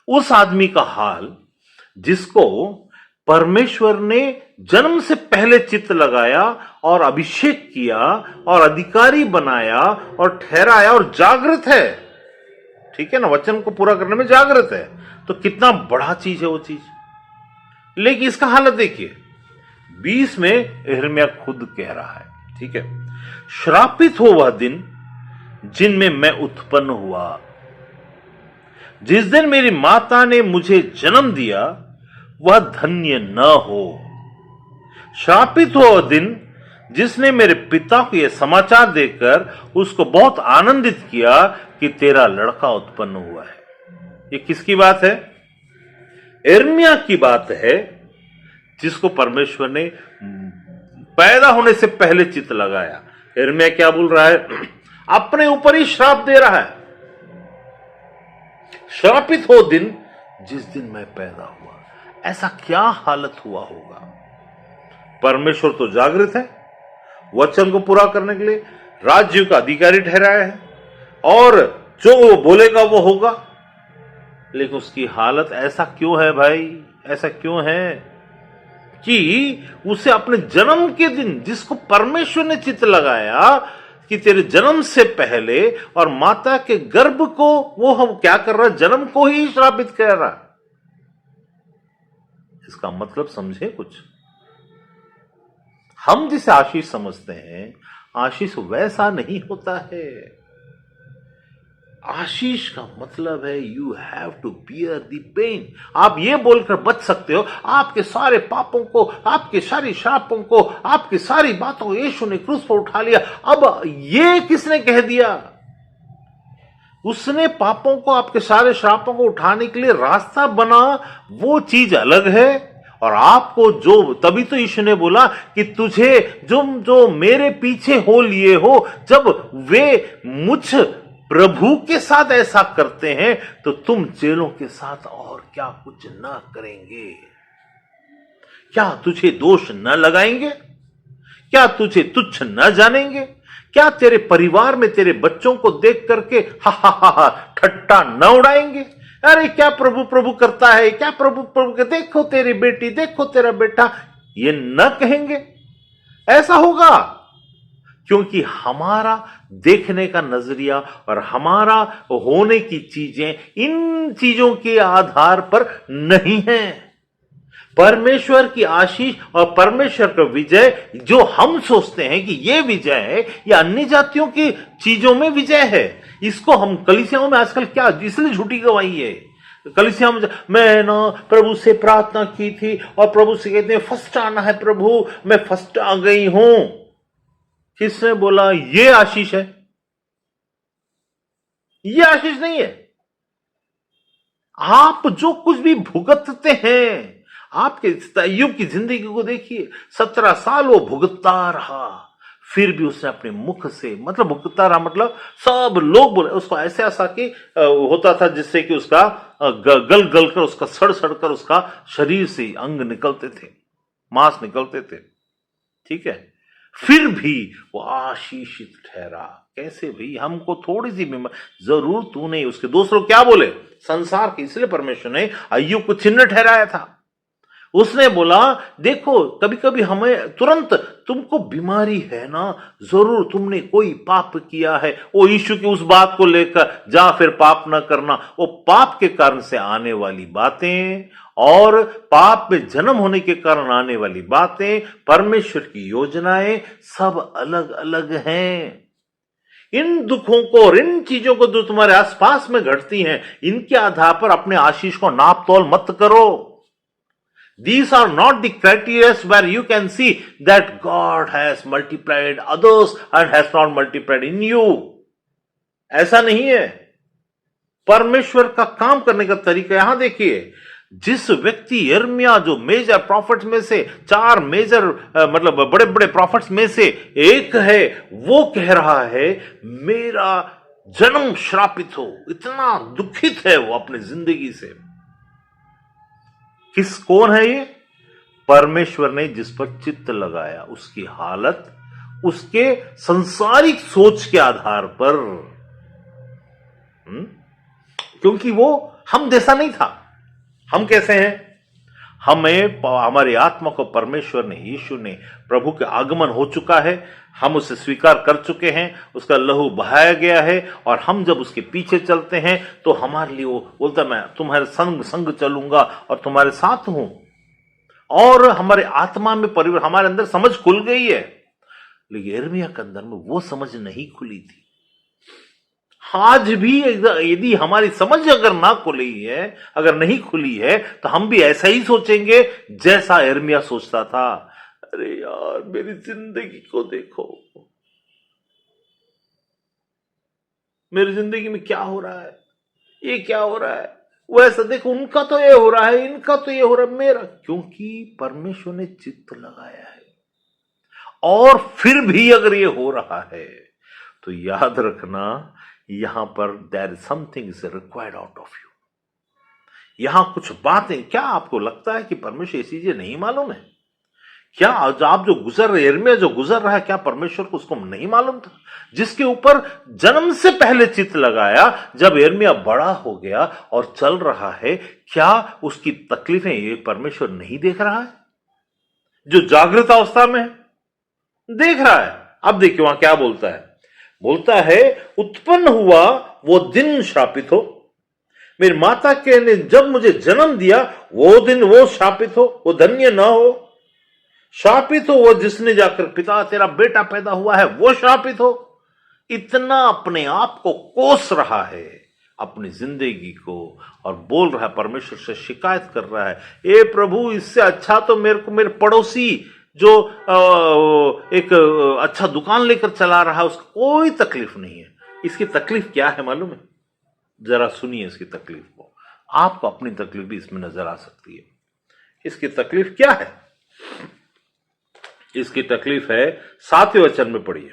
उस आदमी का हाल जिसको परमेश्वर ने जन्म से पहले चित्त लगाया और अभिषेक किया और अधिकारी बनाया और ठहराया और जागृत है। ठीक है ना, वचन को पूरा करने में जागृत है, तो कितना बड़ा चीज है वो चीज। लेकिन इसका हालत देखिए, 20 में यिर्मयाह खुद कह रहा है, ठीक है, श्रापित हो वह दिन जिनमें मैं उत्पन्न हुआ, जिस दिन मेरी माता ने मुझे जन्म दिया वह धन्य न हो। श्रापित हो वह दिन जिसने मेरे पिता को यह समाचार देकर उसको बहुत आनंदित किया कि तेरा लड़का उत्पन्न हुआ है। ये किसकी बात है? यिर्मयाह की बात है, जिसको परमेश्वर ने पैदा होने से पहले चित्त लगाया। यिर्मयाह क्या बोल रहा है? अपने ऊपर ही श्राप दे रहा है। श्रापित हो दिन जिस दिन मैं पैदा हुआ। ऐसा क्या हालत हुआ होगा? परमेश्वर तो जागृत है, वचन को पूरा करने के लिए राज्य का अधिकारी ठहराया है और जो वो बोलेगा वो होगा। लेकिन उसकी हालत ऐसा क्यों है भाई? ऐसा क्यों है कि उसे अपने जन्म के दिन, जिसको परमेश्वर ने चित्त लगाया कि तेरे जन्म से पहले, और माता के गर्भ को वो हम क्या कर रहा है? जन्म को ही श्रापित कर रहा। इसका मतलब समझे कुछ? हम जिसे आशीष समझते हैं, आशीष वैसा नहीं होता है। आशीष का मतलब है you have to bear the pain. आप ये बोलकर बच सकते हो, आपके सारे पापों को, आपके सारी श्रापों को, आपकी सारी बातों को यीशु ने क्रूस पर उठा लिया। अब ये किसने कह दिया? उसने पापों को, आपके सारे श्रापों को उठाने के लिए रास्ता बना, वो चीज अलग है। और आपको जो, तभी तो यीशु ने बोला कि तुझे जो मेरे पीछे हो लिए हो, जब वे मुझ प्रभु के साथ ऐसा करते हैं तो तुम चेलों के साथ और क्या कुछ न करेंगे? क्या तुझे दोष न लगाएंगे? क्या तुझे तुच्छ न जानेंगे? क्या तेरे परिवार में तेरे बच्चों को देख करके हा हा हा हा ठट्टा न उड़ाएंगे? अरे क्या प्रभु प्रभु करता है, क्या प्रभु प्रभु के, देखो तेरी बेटी, देखो तेरा बेटा, ये न कहेंगे? ऐसा होगा क्योंकि हमारा देखने का नजरिया और हमारा होने की चीजें इन चीजों के आधार पर नहीं है। परमेश्वर की आशीष और परमेश्वर का विजय, जो हम सोचते हैं कि यह विजय है, यह अन्य जातियों की चीजों में विजय है। इसको हम कलीसियाओं में आजकल क्या, इसलिए झूठी गवाही है। कलीसिया में मैं ना प्रभु से प्रार्थना की थी और प्रभु से कहते हैं फर्स्ट आना है प्रभु, मैं फर्स्ट आ गई हूं। किसने बोला ये आशीष है? ये आशीष नहीं है। आप जो कुछ भी भुगतते हैं, आपके अय्यूब की जिंदगी को देखिए, 17 साल वो भुगतता रहा, फिर भी उसने अपने मुख से, मतलब भुगतता रहा मतलब सब लोग बोले उसको, ऐसे ऐसा कि होता था जिससे कि उसका गल गल कर, उसका सड़ सड़ कर उसका शरीर से अंग निकलते थे, मांस निकलते थे। ठीक है, फिर भी वो आशीषित ठहरा। कैसे भाई? हमको थोड़ी सी बीमारी, जरूर तू नहीं, उसके दोस्त लोग क्या बोले? संसार के, इसलिए परमेश्वर ने अय्यूब को चिन्ह ठहराया था। उसने बोला देखो कभी कभी हमें तुरंत, तुमको बीमारी है ना, जरूर तुमने कोई पाप किया है, वो यीशु की उस बात को लेकर जा फिर पाप ना करना। वो पाप के कारण से आने वाली बातें और पाप में जन्म होने के कारण आने वाली बातें, परमेश्वर की योजनाएं सब अलग अलग हैं। इन दुखों को और इन चीजों को जो तुम्हारे आसपास में घटती हैं, इनके आधार पर अपने आशीष को नाप तोल मत करो। These are not the criteria where you can see that God has multiplied others and has not multiplied in you. ऐसा नहीं है। परमेश्वर का काम करने का तरीका यहां देखिए। जिस व्यक्ति यिर्मयाह, जो मेजर प्रॉफिट्स में से, 4 मेजर मतलब बड़े बड़े प्रॉफिट्स में से एक है, वो कह रहा है मेरा जन्म श्रापित हो, इतना दुखित है वो अपनी जिंदगी से। कौन है ये? परमेश्वर ने जिस पर चित्त लगाया, उसकी हालत उसके सांसारिक सोच के आधार पर, क्योंकि वो हम जैसा नहीं था। हम कैसे हैं? हमारी आत्मा को परमेश्वर ने, यीशु ने, प्रभु के आगमन हो चुका है, हम उसे स्वीकार कर चुके हैं, उसका लहू बहाया गया है, और हम जब उसके पीछे चलते हैं तो हमारे लिए वो बोलता, मैं तुम्हारे संग संग चलूंगा और तुम्हारे साथ हूं। और हमारे आत्मा में परिवर्तन, हमारे अंदर समझ खुल गई है। लेकिन यिर्मयाह के अंदर में वो समझ नहीं खुली थी। आज भी यदि हमारी समझ अगर ना खुली है, अगर नहीं खुली है, तो हम भी ऐसा ही सोचेंगे जैसा यिर्मयाह सोचता था। अरे यार, मेरी जिंदगी को देखो, मेरी जिंदगी में क्या हो रहा है, ये क्या हो रहा है, वैसा देखो, उनका तो ये हो रहा है, इनका तो ये हो रहा है, मेरा, क्योंकि परमेश्वर ने चित्त लगाया है। और फिर भी अगर ये हो रहा है तो याद रखना, यहां पर there is something is required out of you. यहां कुछ बातें, क्या आपको लगता है कि परमेश्वर ये चीजें नहीं मालूम है? क्या आप जो गुजर रहे, यिर्मयाह जो गुजर रहा है, क्या परमेश्वर को उसको नहीं मालूम था? जिसके ऊपर जन्म से पहले चित्त लगाया, जब यिर्मयाह बड़ा हो गया और चल रहा है, क्या उसकी तकलीफें ये परमेश्वर नहीं देख रहा है? जो जागृत अवस्था में है, देख रहा है। अब देखिए वहां क्या बोलता है। बोलता है, उत्पन्न हुआ वो दिन श्रापित हो, मेरी माता के ने जब मुझे जन्म दिया वो दिन वो श्रापित हो, वो धन्य ना हो। श्रापित हो वो जिसने जाकर, पिता तेरा बेटा पैदा हुआ है, वो श्रापित हो। इतना अपने आप को कोस रहा है, अपनी जिंदगी को, और बोल रहा है, परमेश्वर से शिकायत कर रहा है, ए प्रभु, इससे अच्छा तो मेरे को मेरे पड़ोसी जो एक अच्छा दुकान लेकर चला रहा है, उसको कोई तकलीफ नहीं है। इसकी तकलीफ क्या है मालूम है? जरा सुनिए इसकी तकलीफ को, आपको अपनी तकलीफ भी इसमें नजर आ सकती है। इसकी तकलीफ क्या है? इसकी तकलीफ है, 7वें वचन में पढ़िए।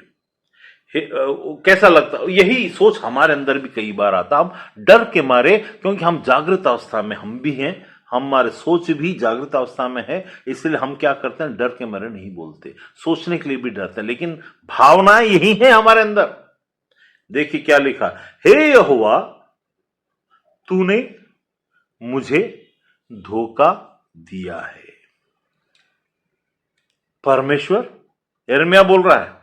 कैसा लगता, यही सोच हमारे अंदर भी कई बार आता, हम डर के मारे, क्योंकि हम जागृत अवस्था में हम भी हैं, हमारे सोच भी जागृत अवस्था में है, इसलिए हम क्या करते हैं, डर के मारे नहीं बोलते, सोचने के लिए भी डरते हैं, लेकिन भावनाएं यही हैं हमारे अंदर। देखिए क्या लिखा, हे यहोवा, तूने मुझे धोखा दिया है। परमेश्वर, यिर्मयाह बोल रहा है,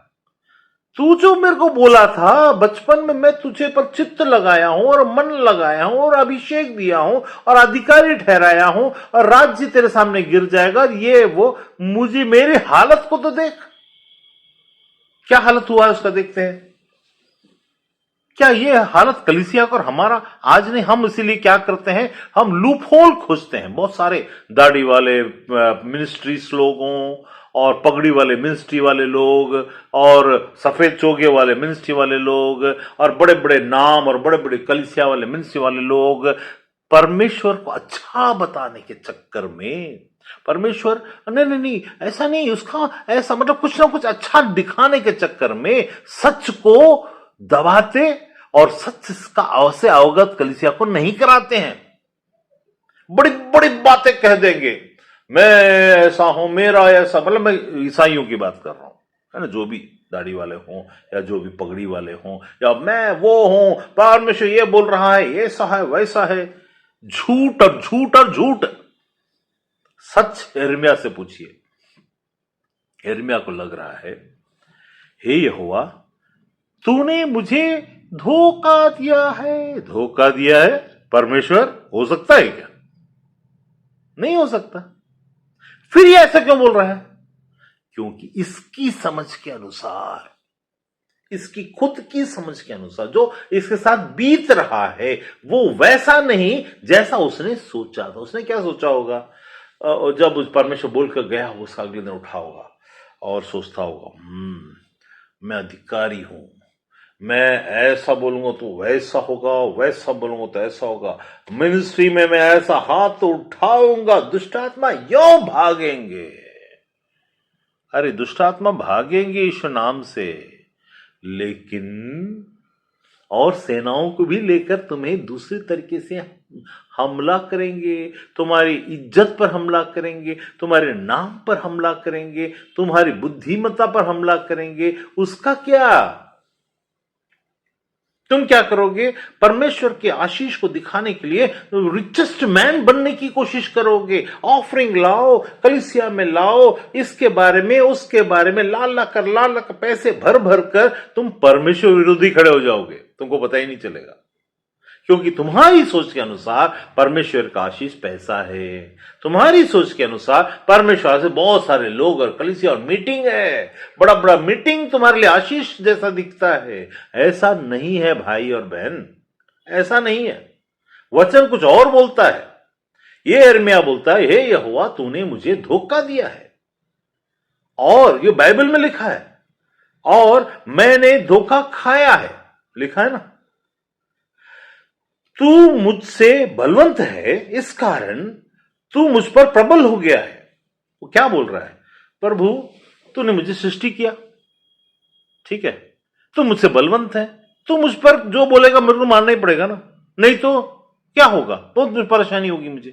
तू जो मेरे को बोला था बचपन में, मैं तुझे पर चित्त लगाया हूं और मन लगाया हूं और अभिषेक दिया हूं और अधिकारी ठहराया हूं और राज्य तेरे सामने गिर जाएगा, ये वो, मुझे मेरी हालत को तो देख, क्या हालत हुआ है उसका, देखते हैं। क्या ये हालत कलीसिया का और हमारा आज नहीं? हम इसीलिए क्या करते हैं, हम लूप होल खोजते हैं। बहुत सारे दाढ़ी वाले मिनिस्ट्रीज लोगों, और पगड़ी वाले मिनिस्ट्री वाले लोग, और सफेद चोगे वाले मिनिस्ट्री वाले लोग, और बड़े बड़े नाम और बड़े बड़े कलीसिया वाले मिनिस्ट्री वाले लोग, परमेश्वर को अच्छा बताने के चक्कर में, परमेश्वर नहीं नहीं नहीं ऐसा नहीं, उसका ऐसा, मतलब कुछ ना कुछ अच्छा दिखाने के चक्कर में सच को दबाते और सच का से अवगत कलीसिया को नहीं कराते हैं। बड़ी बड़ी बातें कह देंगे, मैं ऐसा हूं, मेरा ऐसा, मतलब मैं ईसाइयों की बात कर रहा हूं, है ना, जो भी दाढ़ी वाले हों या जो भी पगड़ी वाले हों, या मैं वो हूं, परमेश्वर ये बोल रहा है, ऐसा है वैसा है, झूठ और झूठ और झूठ। सच यिर्मयाह से पूछिए, यिर्मयाह को लग रहा है, हे यहोवा, तूने मुझे धोखा दिया है। धोखा दिया है? परमेश्वर हो सकता है क्या? नहीं हो सकता। फिर ये ऐसा क्यों बोल रहा है? क्योंकि इसकी समझ के अनुसार, इसकी खुद की समझ के अनुसार जो इसके साथ बीत रहा है, वो वैसा नहीं जैसा उसने सोचा था। उसने क्या सोचा होगा? जब उस परमेश्वर बोलकर गया, उसका अगले दिन उठा होगा और सोचता होगा, मैं अधिकारी हूं, मैं ऐसा बोलूंगा तो वैसा होगा, वैसा बोलूंगा तो ऐसा होगा, मिनिस्ट्री में मैं ऐसा हाथ तो उठाऊंगा, दुष्टात्मा यों भागेंगे। अरे दुष्टात्मा भागेंगे यीशु नाम से, लेकिन और सेनाओं को भी लेकर तुम्हें दूसरे तरीके से हमला करेंगे, तुम्हारी इज्जत पर हमला करेंगे, तुम्हारे नाम पर हमला करेंगे, तुम्हारी बुद्धिमत्ता पर हमला करेंगे। उसका क्या? तुम क्या करोगे? परमेश्वर के आशीष को दिखाने के लिए रिचेस्ट मैन बनने की कोशिश करोगे। ऑफरिंग लाओ, कलीसिया में लाओ, इसके बारे में उसके बारे में लाल ला कर पैसे भर भर कर तुम परमेश्वर विरोधी खड़े हो जाओगे, तुमको पता ही नहीं चलेगा। क्योंकि तुम्हारी सोच के अनुसार परमेश्वर का आशीष पैसा है, तुम्हारी सोच के अनुसार परमेश्वर से बहुत सारे लोग और कलीसिया और मीटिंग है, बड़ा बड़ा मीटिंग तुम्हारे लिए आशीष जैसा दिखता है। ऐसा नहीं है भाई और बहन, ऐसा नहीं है। वचन कुछ और बोलता है। ये यिर्मयाह बोलता है, हे यहोवा तूने मुझे धोखा दिया है, और ये बाइबल में लिखा है, और मैंने धोखा खाया है, लिखा है ना। तू मुझसे बलवंत है, इस कारण तू मुझ पर प्रबल हो गया है। वो क्या बोल रहा है? प्रभु तूने मुझे सृष्टि किया, ठीक है, तू मुझसे बलवंत है, तू मुझ पर जो बोलेगा मेरे को मानना ही पड़ेगा ना, नहीं तो क्या होगा? बहुत परेशानी होगी मुझे।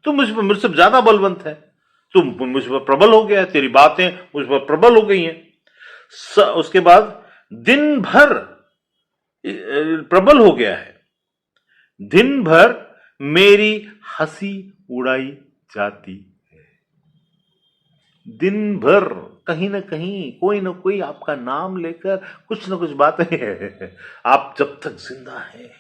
तू मुझसे ज्यादा बलवंत है, तू मुझ पर प्रबल हो गया है, तेरी बातें मुझ पर प्रबल हो गई हैं। उसके बाद दिन भर प्रबल हो गया है, दिन भर मेरी हंसी उड़ाई जाती है। दिन भर कहीं ना कहीं कोई ना कोई आपका नाम लेकर कुछ ना कुछ बातें हैं। आप जब तक जिंदा हैं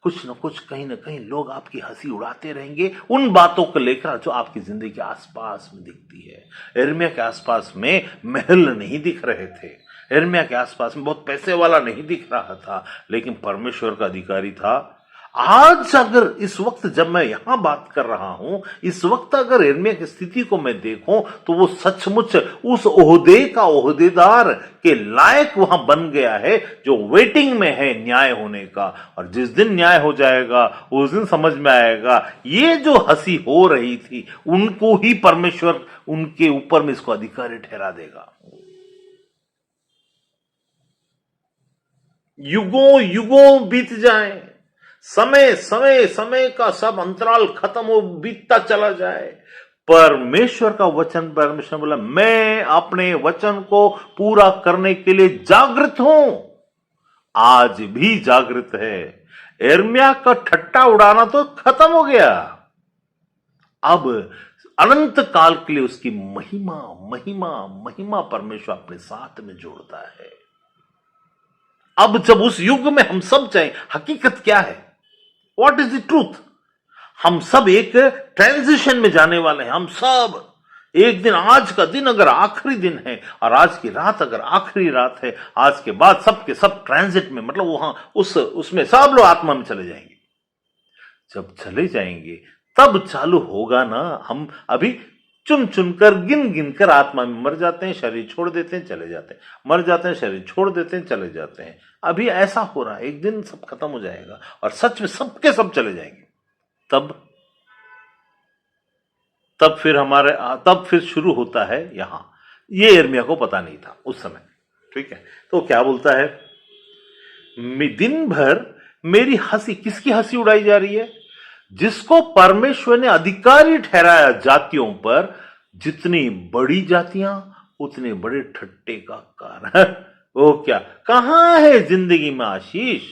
कुछ ना कुछ कहीं ना कहीं लोग आपकी हंसी उड़ाते रहेंगे उन बातों को लेकर जो आपकी जिंदगी के आसपास में दिखती है। यिर्मयाह के आसपास में महल नहीं दिख रहे थे, यिर्मयाह के आसपास में बहुत पैसे वाला नहीं दिख रहा था, लेकिन परमेश्वर का अधिकारी था। आज अगर इस वक्त जब मैं यहां बात कर रहा हूं, इस वक्त अगर यिर्मयाह की स्थिति को मैं देखूं तो वो सचमुच उस ओहदे का ओहदेदार के लायक वहां बन गया है जो वेटिंग में है न्याय होने का। और जिस दिन न्याय हो जाएगा उस दिन समझ में आएगा ये जो हंसी हो रही थी उनको ही परमेश्वर उनके ऊपर में इसको अधिकारी ठहरा देगा। युगों युगों बीत जाए, समय समय समय का सब अंतराल खत्म हो बीतता चला जाए, परमेश्वर का वचन, परमेश्वर बोला मैं अपने वचन को पूरा करने के लिए जागृत हूं, आज भी जागृत है। यिर्मयाह का ठट्टा उड़ाना तो खत्म हो गया, अब अनंत काल के लिए उसकी महिमा महिमा महिमा परमेश्वर अपने साथ में जोड़ता है। अब जब उस युग में हम सब चाहें, हकीकत क्या है, व्हाट इज द ट्रूथ, हम सब एक ट्रांजिशन में जाने वाले हैं। हम सब एक दिन, आज का दिन अगर आखिरी दिन है और आज की रात अगर आखिरी रात है, आज के बाद सब के सब ट्रांजिट में, मतलब वहां उसमें सब लोग आत्मा में चले जाएंगे। जब चले जाएंगे तब चालू होगा ना, हम अभी चुन चुनकर गिन गिन कर आत्मा में मर जाते हैं, शरीर छोड़ देते हैं चले जाते हैं, मर जाते हैं शरीर छोड़ देते हैं चले जाते हैं। अभी ऐसा हो रहा है, एक दिन सब खत्म हो जाएगा और सच में सबके सब चले जाएंगे। तब फिर शुरू होता है यहां। ये यिर्मयाह को पता नहीं था उस समय, ठीक है। तो क्या बोलता है, दिन भर मेरी हंसी, किसकी हंसी उड़ाई जा रही है? जिसको परमेश्वर ने अधिकारी ठहराया जातियों पर, जितनी बड़ी जातियां उतने बड़े ठट्टे का कारण। वो क्या, कहां है जिंदगी में आशीष?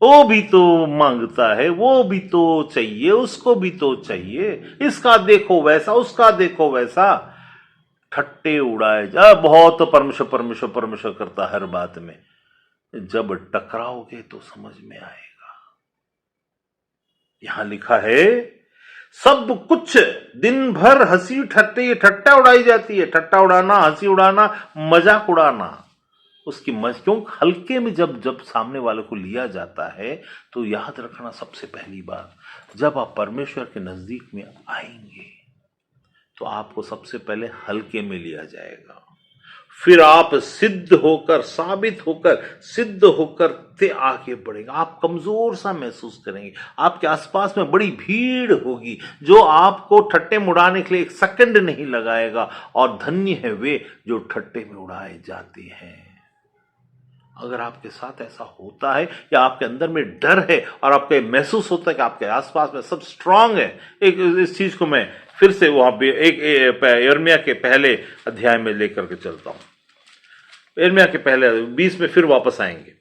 वो भी तो मांगता है, वो भी तो चाहिए, उसको भी तो चाहिए, इसका देखो वैसा, उसका देखो वैसा, ठट्टे उड़ाए जा। बहुत परमेश्वर परमेश्वर परमेश्वर करता हर बात में, जब टकराओगे तो समझ में आएगा। यहां लिखा है सब कुछ दिन भर हंसी ठट्टा उड़ाई जाती है। ठट्टा उड़ाना, हंसी उड़ाना, मजाक उड़ाना, उसकी क्यों हल्के में जब सामने वाले को लिया जाता है तो याद रखना, सबसे पहली बात, जब आप परमेश्वर के नजदीक में आएंगे तो आपको सबसे पहले हल्के में लिया जाएगा, फिर आप सिद्ध होकर, साबित होकर, सिद्ध होकर ते आगे बढ़ेंगे। आप कमजोर सा महसूस करेंगे, आपके आसपास में बड़ी भीड़ होगी जो आपको ठट्टे में उड़ाने के लिए एक सेकंड नहीं लगाएगा, और धन्य है वे जो ठट्टे में उड़ाए जाते हैं। अगर आपके साथ ऐसा होता है या आपके अंदर में डर है और आपको महसूस होता है कि आपके आसपास में सब स्ट्रांग है, एक इस चीज को मैं फिर से वहां पे एक यिर्मयाह के पहले अध्याय में लेकर के चलता हूं। यिर्मयाह के पहले 20 में फिर वापस आएंगे,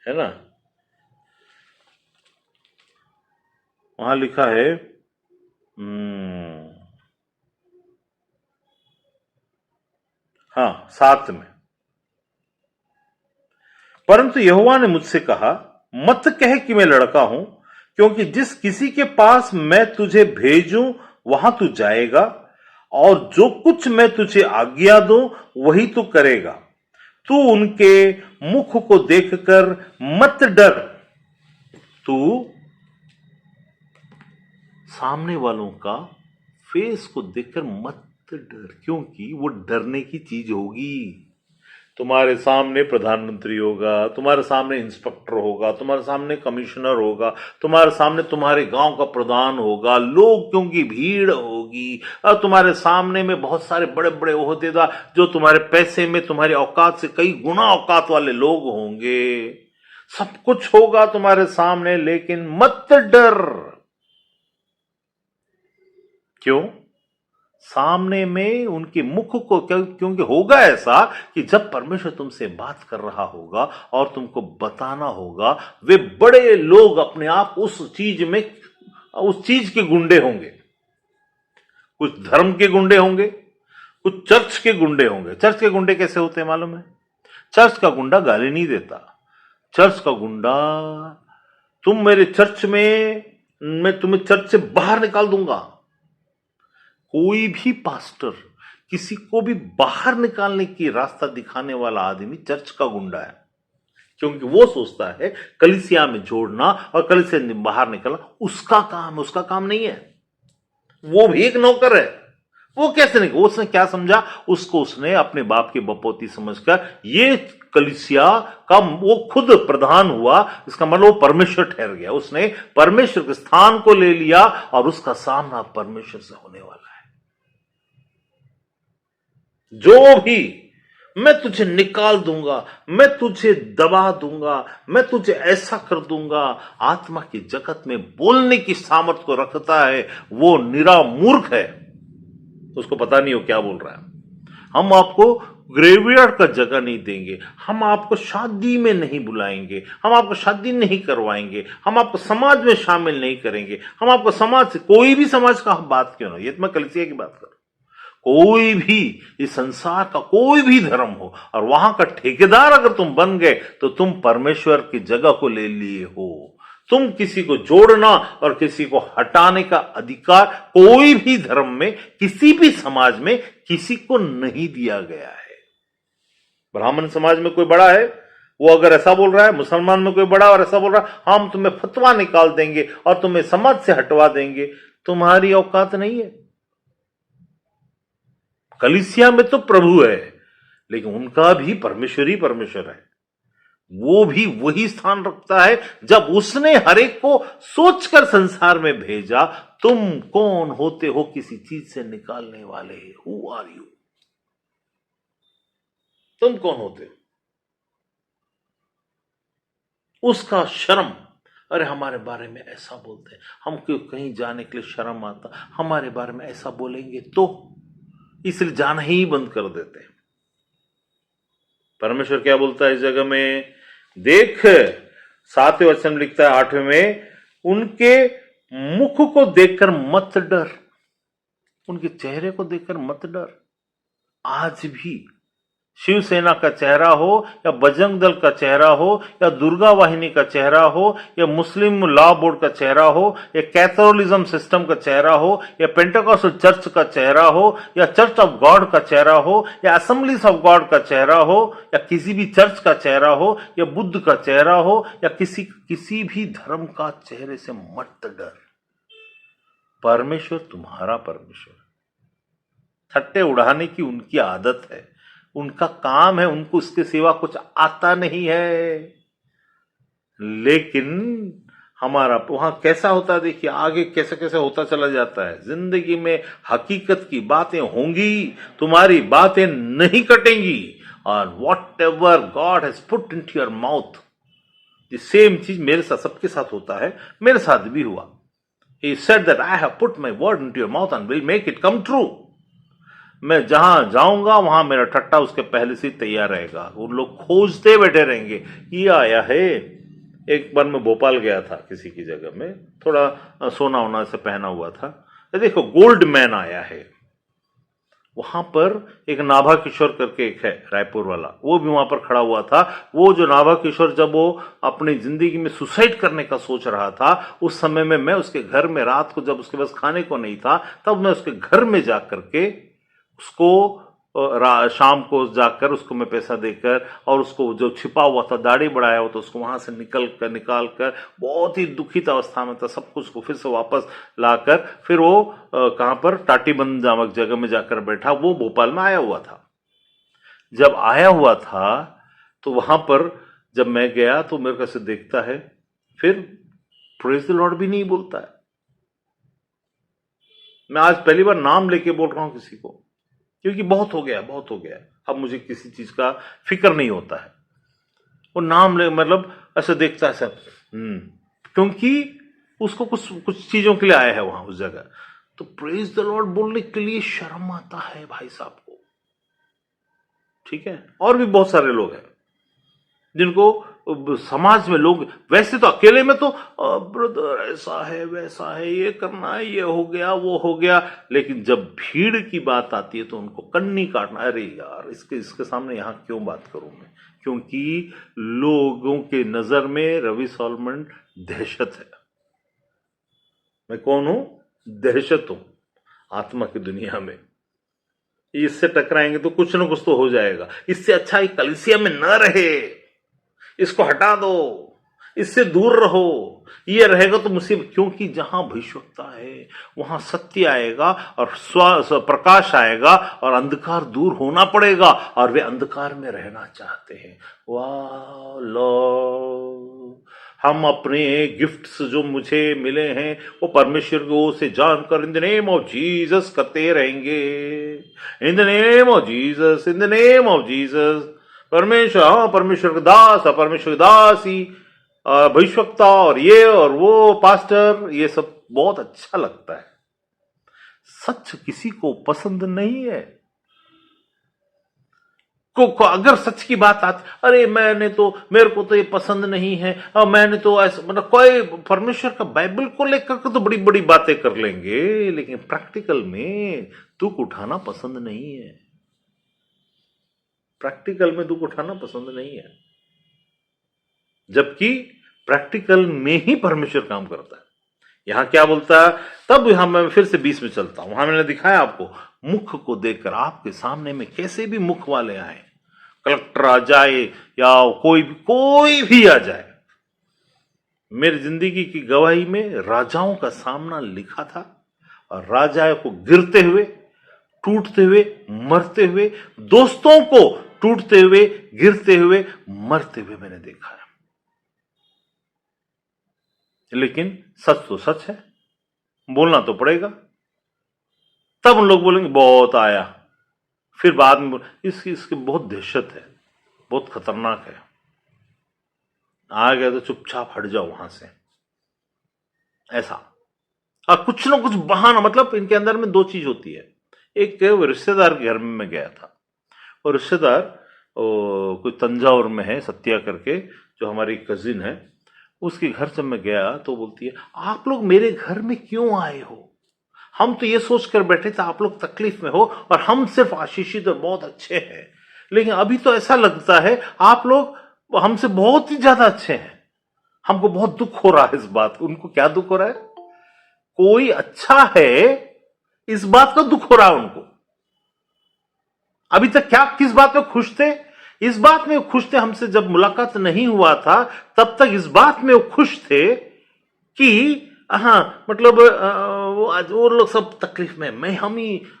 है ना। वहां लिखा है हाँ 7 में, परंतु यहोवा ने मुझसे कहा, मत कह कि मैं लड़का हूं, क्योंकि जिस किसी के पास मैं तुझे भेजूं वहां तू जाएगा, और जो कुछ मैं तुझे आज्ञा दूं वही तू करेगा। तू उनके मुख को देखकर मत डर। तू सामने वालों का फेस को देखकर मत डर, क्योंकि वो डरने की चीज होगी। तुम्हारे सामने प्रधानमंत्री होगा, तुम्हारे सामने इंस्पेक्टर होगा, तुम्हारे सामने कमिश्नर होगा, तुम्हारे सामने तुम्हारे गांव का प्रधान होगा, लोगों की भीड़ होगी, और तुम्हारे सामने में बहुत सारे बड़े बड़े ओहदेदार जो तुम्हारे पैसे में तुम्हारी औकात से कई गुना औकात वाले लोग होंगे। सब कुछ होगा तुम्हारे सामने, लेकिन मत डर। क्यों? सामने में उनके मुख को, क्योंकि होगा ऐसा कि जब परमेश्वर तुमसे बात कर रहा होगा और तुमको बताना होगा, वे बड़े लोग अपने आप उस चीज के गुंडे होंगे। कुछ धर्म के गुंडे होंगे, कुछ चर्च के गुंडे होंगे। चर्च के गुंडे कैसे होते हैं मालूम है? चर्च का गुंडा गाली नहीं देता। चर्च का गुंडा, तुम मेरे चर्च में, मैं तुम्हें चर्च से बाहर निकाल दूंगा। कोई भी पास्टर किसी को भी बाहर निकालने की रास्ता दिखाने वाला आदमी चर्च का गुंडा है, क्योंकि वो सोचता है कलीसिया में जोड़ना और कलीसिया में बाहर निकलना उसका काम नहीं है। वो भी एक नौकर है। वो कैसे नहीं? उसने क्या समझा? उसने अपने बाप की बपौती समझकर ये कलीसिया का वो खुद प्रधान हुआ, इसका मतलब वो परमेश्वर ठहर गया। उसने परमेश्वर के स्थान को ले लिया और उसका सामना परमेश्वर से होने वाला है। जो भी, मैं तुझे निकाल दूंगा, मैं तुझे दबा दूंगा, मैं तुझे ऐसा कर दूंगा। आत्मा की जगत में बोलने की सामर्थ को रखता है वो निरा मूर्ख है, उसको पता नहीं हो क्या बोल रहा है। हम आपको ग्रेवयार्ड का जगह नहीं देंगे, हम आपको शादी में नहीं बुलाएंगे, हम आपको शादी नहीं करवाएंगे, हम आपको समाज में शामिल नहीं करेंगे, हम आपको समाज से, कोई भी समाज का बात क्यों ना, ये तो मैं कलीसिया की बात कर, कोई भी इस संसार का कोई भी धर्म हो और वहां का ठेकेदार अगर तुम बन गए तो तुम परमेश्वर की जगह को ले लिए हो। तुम किसी को जोड़ना और किसी को हटाने का अधिकार कोई भी धर्म में, किसी भी समाज में किसी को नहीं दिया गया है। ब्राह्मण समाज में कोई बड़ा है, वो अगर ऐसा बोल रहा है, मुसलमान में कोई बड़ा और ऐसा बोल रहा है, हम तुम्हें फतवा निकाल देंगे और तुम्हें समाज से हटवा देंगे, तुम्हारी औकात नहीं है। कलीसिया में तो प्रभु है, लेकिन उनका भी परमेश्वर ही परमेश्वर है। वो भी वही स्थान रखता है जब उसने हरेक को सोचकर संसार में भेजा, तुम कौन होते हो किसी चीज से निकालने वाले? Who are you? तुम कौन होते हो? उसका शर्म, अरे हमारे बारे में ऐसा बोलते हैं, हमको कहीं जाने के लिए शर्म आता, हमारे बारे में ऐसा बोलेंगे तो, इसलिए जाना ही बंद कर देते हैं। परमेश्वर क्या बोलता है इस जगह में? देख, 7वें वचन में लिखता है 8वें में, उनके मुख को देखकर मत डर, उनके चेहरे को देखकर मत डर। आज भी शिवसेना का चेहरा हो या बजरंग दल का चेहरा हो या दुर्गा वाहिनी का चेहरा हो या मुस्लिम लॉ बोर्ड का चेहरा हो या कैथोलिज्म सिस्टम का चेहरा हो या पेंटेकोस्टल चर्च का चेहरा हो या चर्च ऑफ गॉड का चेहरा हो या असेंबलीज ऑफ गॉड का चेहरा हो या किसी भी चर्च का चेहरा हो या बुद्ध का चेहरा हो या किसी भी धर्म का चेहरे से मत डर। परमेश्वर तुम्हारा परमेश्वर। ठट्टे उड़ाने की उनकी आदत है, उनका काम है, उनको उसके सिवा कुछ आता नहीं है। लेकिन हमारा वहां कैसा होता है, देखिए आगे कैसे कैसे होता चला जाता है। जिंदगी में हकीकत की बातें होंगी, तुम्हारी बातें नहीं कटेंगी और what ever God has put into your mouth, the same चीज मेरे साथ, सबके साथ होता है, मेरे साथ भी हुआ। He said that I have put my word into your mouth and will make it come true. मैं जहां जाऊंगा वहां मेरा ठट्टा उसके पहले से तैयार रहेगा, उन लोग खोजते बैठे रहेंगे ये आया है। एक बार मैं भोपाल गया था किसी की जगह में, थोड़ा सोना वोना से पहना हुआ था, देखो गोल्ड मैन आया है। वहां पर एक नाभा किशोर करके एक है रायपुर वाला, वो भी वहां पर खड़ा हुआ था। वो जो नाभा किशोर जब वो अपनी जिंदगी में सुसाइड करने का सोच रहा था, उस समय में मैं उसके घर में रात को, जब उसके पास खाने को नहीं था, तब मैं उसके घर में जाकर के उसको शाम को जाकर उसको मैं पैसा देकर, और उसको जो छिपा हुआ था, दाढ़ी बढ़ाया हुआ था, उसको वहां से निकाल कर बहुत ही दुखित अवस्था में था, सब कुछ को फिर से वापस लाकर, फिर वो कहां पर टाटीबंद नामक जगह में जाकर बैठा। वो भोपाल में आया हुआ था। जब आया हुआ था तो वहां पर जब मैं गया तो मेरे को से देखता है, फिर प्रेज द लॉर्ड भी नहीं बोलता है। मैं आज पहली बार नाम लेके बोल रहा हूं किसी को, क्योंकि बहुत हो गया, अब मुझे किसी चीज का फिक्र नहीं होता है। वो नाम ले मतलब ऐसे देखता है सब, क्योंकि उसको कुछ चीजों के लिए आया है वहां उस जगह। तो प्रेज द लॉर्ड बोलने के लिए शर्म आता है भाई साहब को, ठीक है। और भी बहुत सारे लोग हैं जिनको समाज में लोग, वैसे तो अकेले में तो ब्रदर ऐसा है वैसा है, ये करना है, ये हो गया वो हो गया, लेकिन जब भीड़ की बात आती है तो उनको कन्नी काटना, अरे यार इसके सामने यहां क्यों बात करूं मैं, क्योंकि लोगों के नजर में रवि सॉलमन दहशत है। मैं कौन हूं? दहशत हूं आत्मा की दुनिया में। इससे टकराएंगे तो कुछ ना कुछ तो हो जाएगा। इससे अच्छा एक कलीसिया में न रहे, इसको हटा दो, इससे दूर रहो, ये रहेगा तो मुसीबत। क्योंकि जहां भविष्यवक्ता है वहां सत्य आएगा और प्रकाश आएगा और अंधकार दूर होना पड़ेगा, और वे अंधकार में रहना चाहते हैं। वाह लॉर्ड, हम अपने गिफ्ट्स जो मुझे मिले हैं वो परमेश्वर की ओर से जानकर in the name of Jesus करते रहेंगे। In the name of Jesus, in the name of Jesus. परमेश्वर का दास, परमेश्वर की दासी, भविष्यवक्ता और ये और वो पास्टर, ये सब बहुत अच्छा लगता है। सच किसी को पसंद नहीं है। अगर सच की बात आती, अरे मेरे को तो ये पसंद नहीं है, और मैंने तो ऐसा, मतलब कोई परमेश्वर का बाइबल को लेकर के तो बड़ी बड़ी बातें कर लेंगे, लेकिन प्रैक्टिकल में दुख उठाना पसंद नहीं है। प्रैक्टिकल में दुख उठाना पसंद नहीं है, जबकि प्रैक्टिकल में ही परमेश्वर काम करता है। यहां क्या बोलता है, तब यहां मैं फिर से 20 में चलता हूं। वहां मैंने दिखाया आपको, मुख को देखकर आपके सामने में कैसे भी मुख वाले आए, कलेक्टर आ जाए या कोई भी आ जाए। मेरी जिंदगी की गवाही में राजाओं का सामना लिखा था, और राजाओं को गिरते हुए, टूटते हुए, मरते हुए, दोस्तों को टूटते हुए, गिरते हुए, मरते हुए मैंने देखा है। लेकिन सच तो सच है, बोलना तो पड़ेगा। तब उन लोग बोलेंगे बहुत आया, फिर बाद में इसकी बहुत दहशत है, बहुत खतरनाक है। आ गया तो चुपचाप हट जाओ वहां से, ऐसा। कुछ ना कुछ बहाना, मतलब इनके अंदर में दो चीज होती है। एक रिश्तेदार के घर में मैं गया था, और रिश्तेदार कोई तंजावुर में है, सत्या करके, जो हमारी कजिन है, उसके घर जब मैं गया तो बोलती है, आप लोग मेरे घर में क्यों आए हो? हम तो ये सोच कर बैठे थे आप लोग तकलीफ में हो, और हम सिर्फ आशीषित और बहुत अच्छे हैं, लेकिन अभी तो ऐसा लगता है आप लोग हमसे बहुत ही ज्यादा अच्छे हैं। हमको बहुत दुख हो रहा है इस बात। उनको क्या दुख हो रहा है? कोई अच्छा है इस बात का दुख हो रहा है उनको। अभी तक क्या किस बात में खुश थे? इस बात में खुश थे, हमसे जब मुलाकात नहीं हुआ था तब तक इस बात में वो खुश थे कि मतलब वो लोग सब तकलीफ में,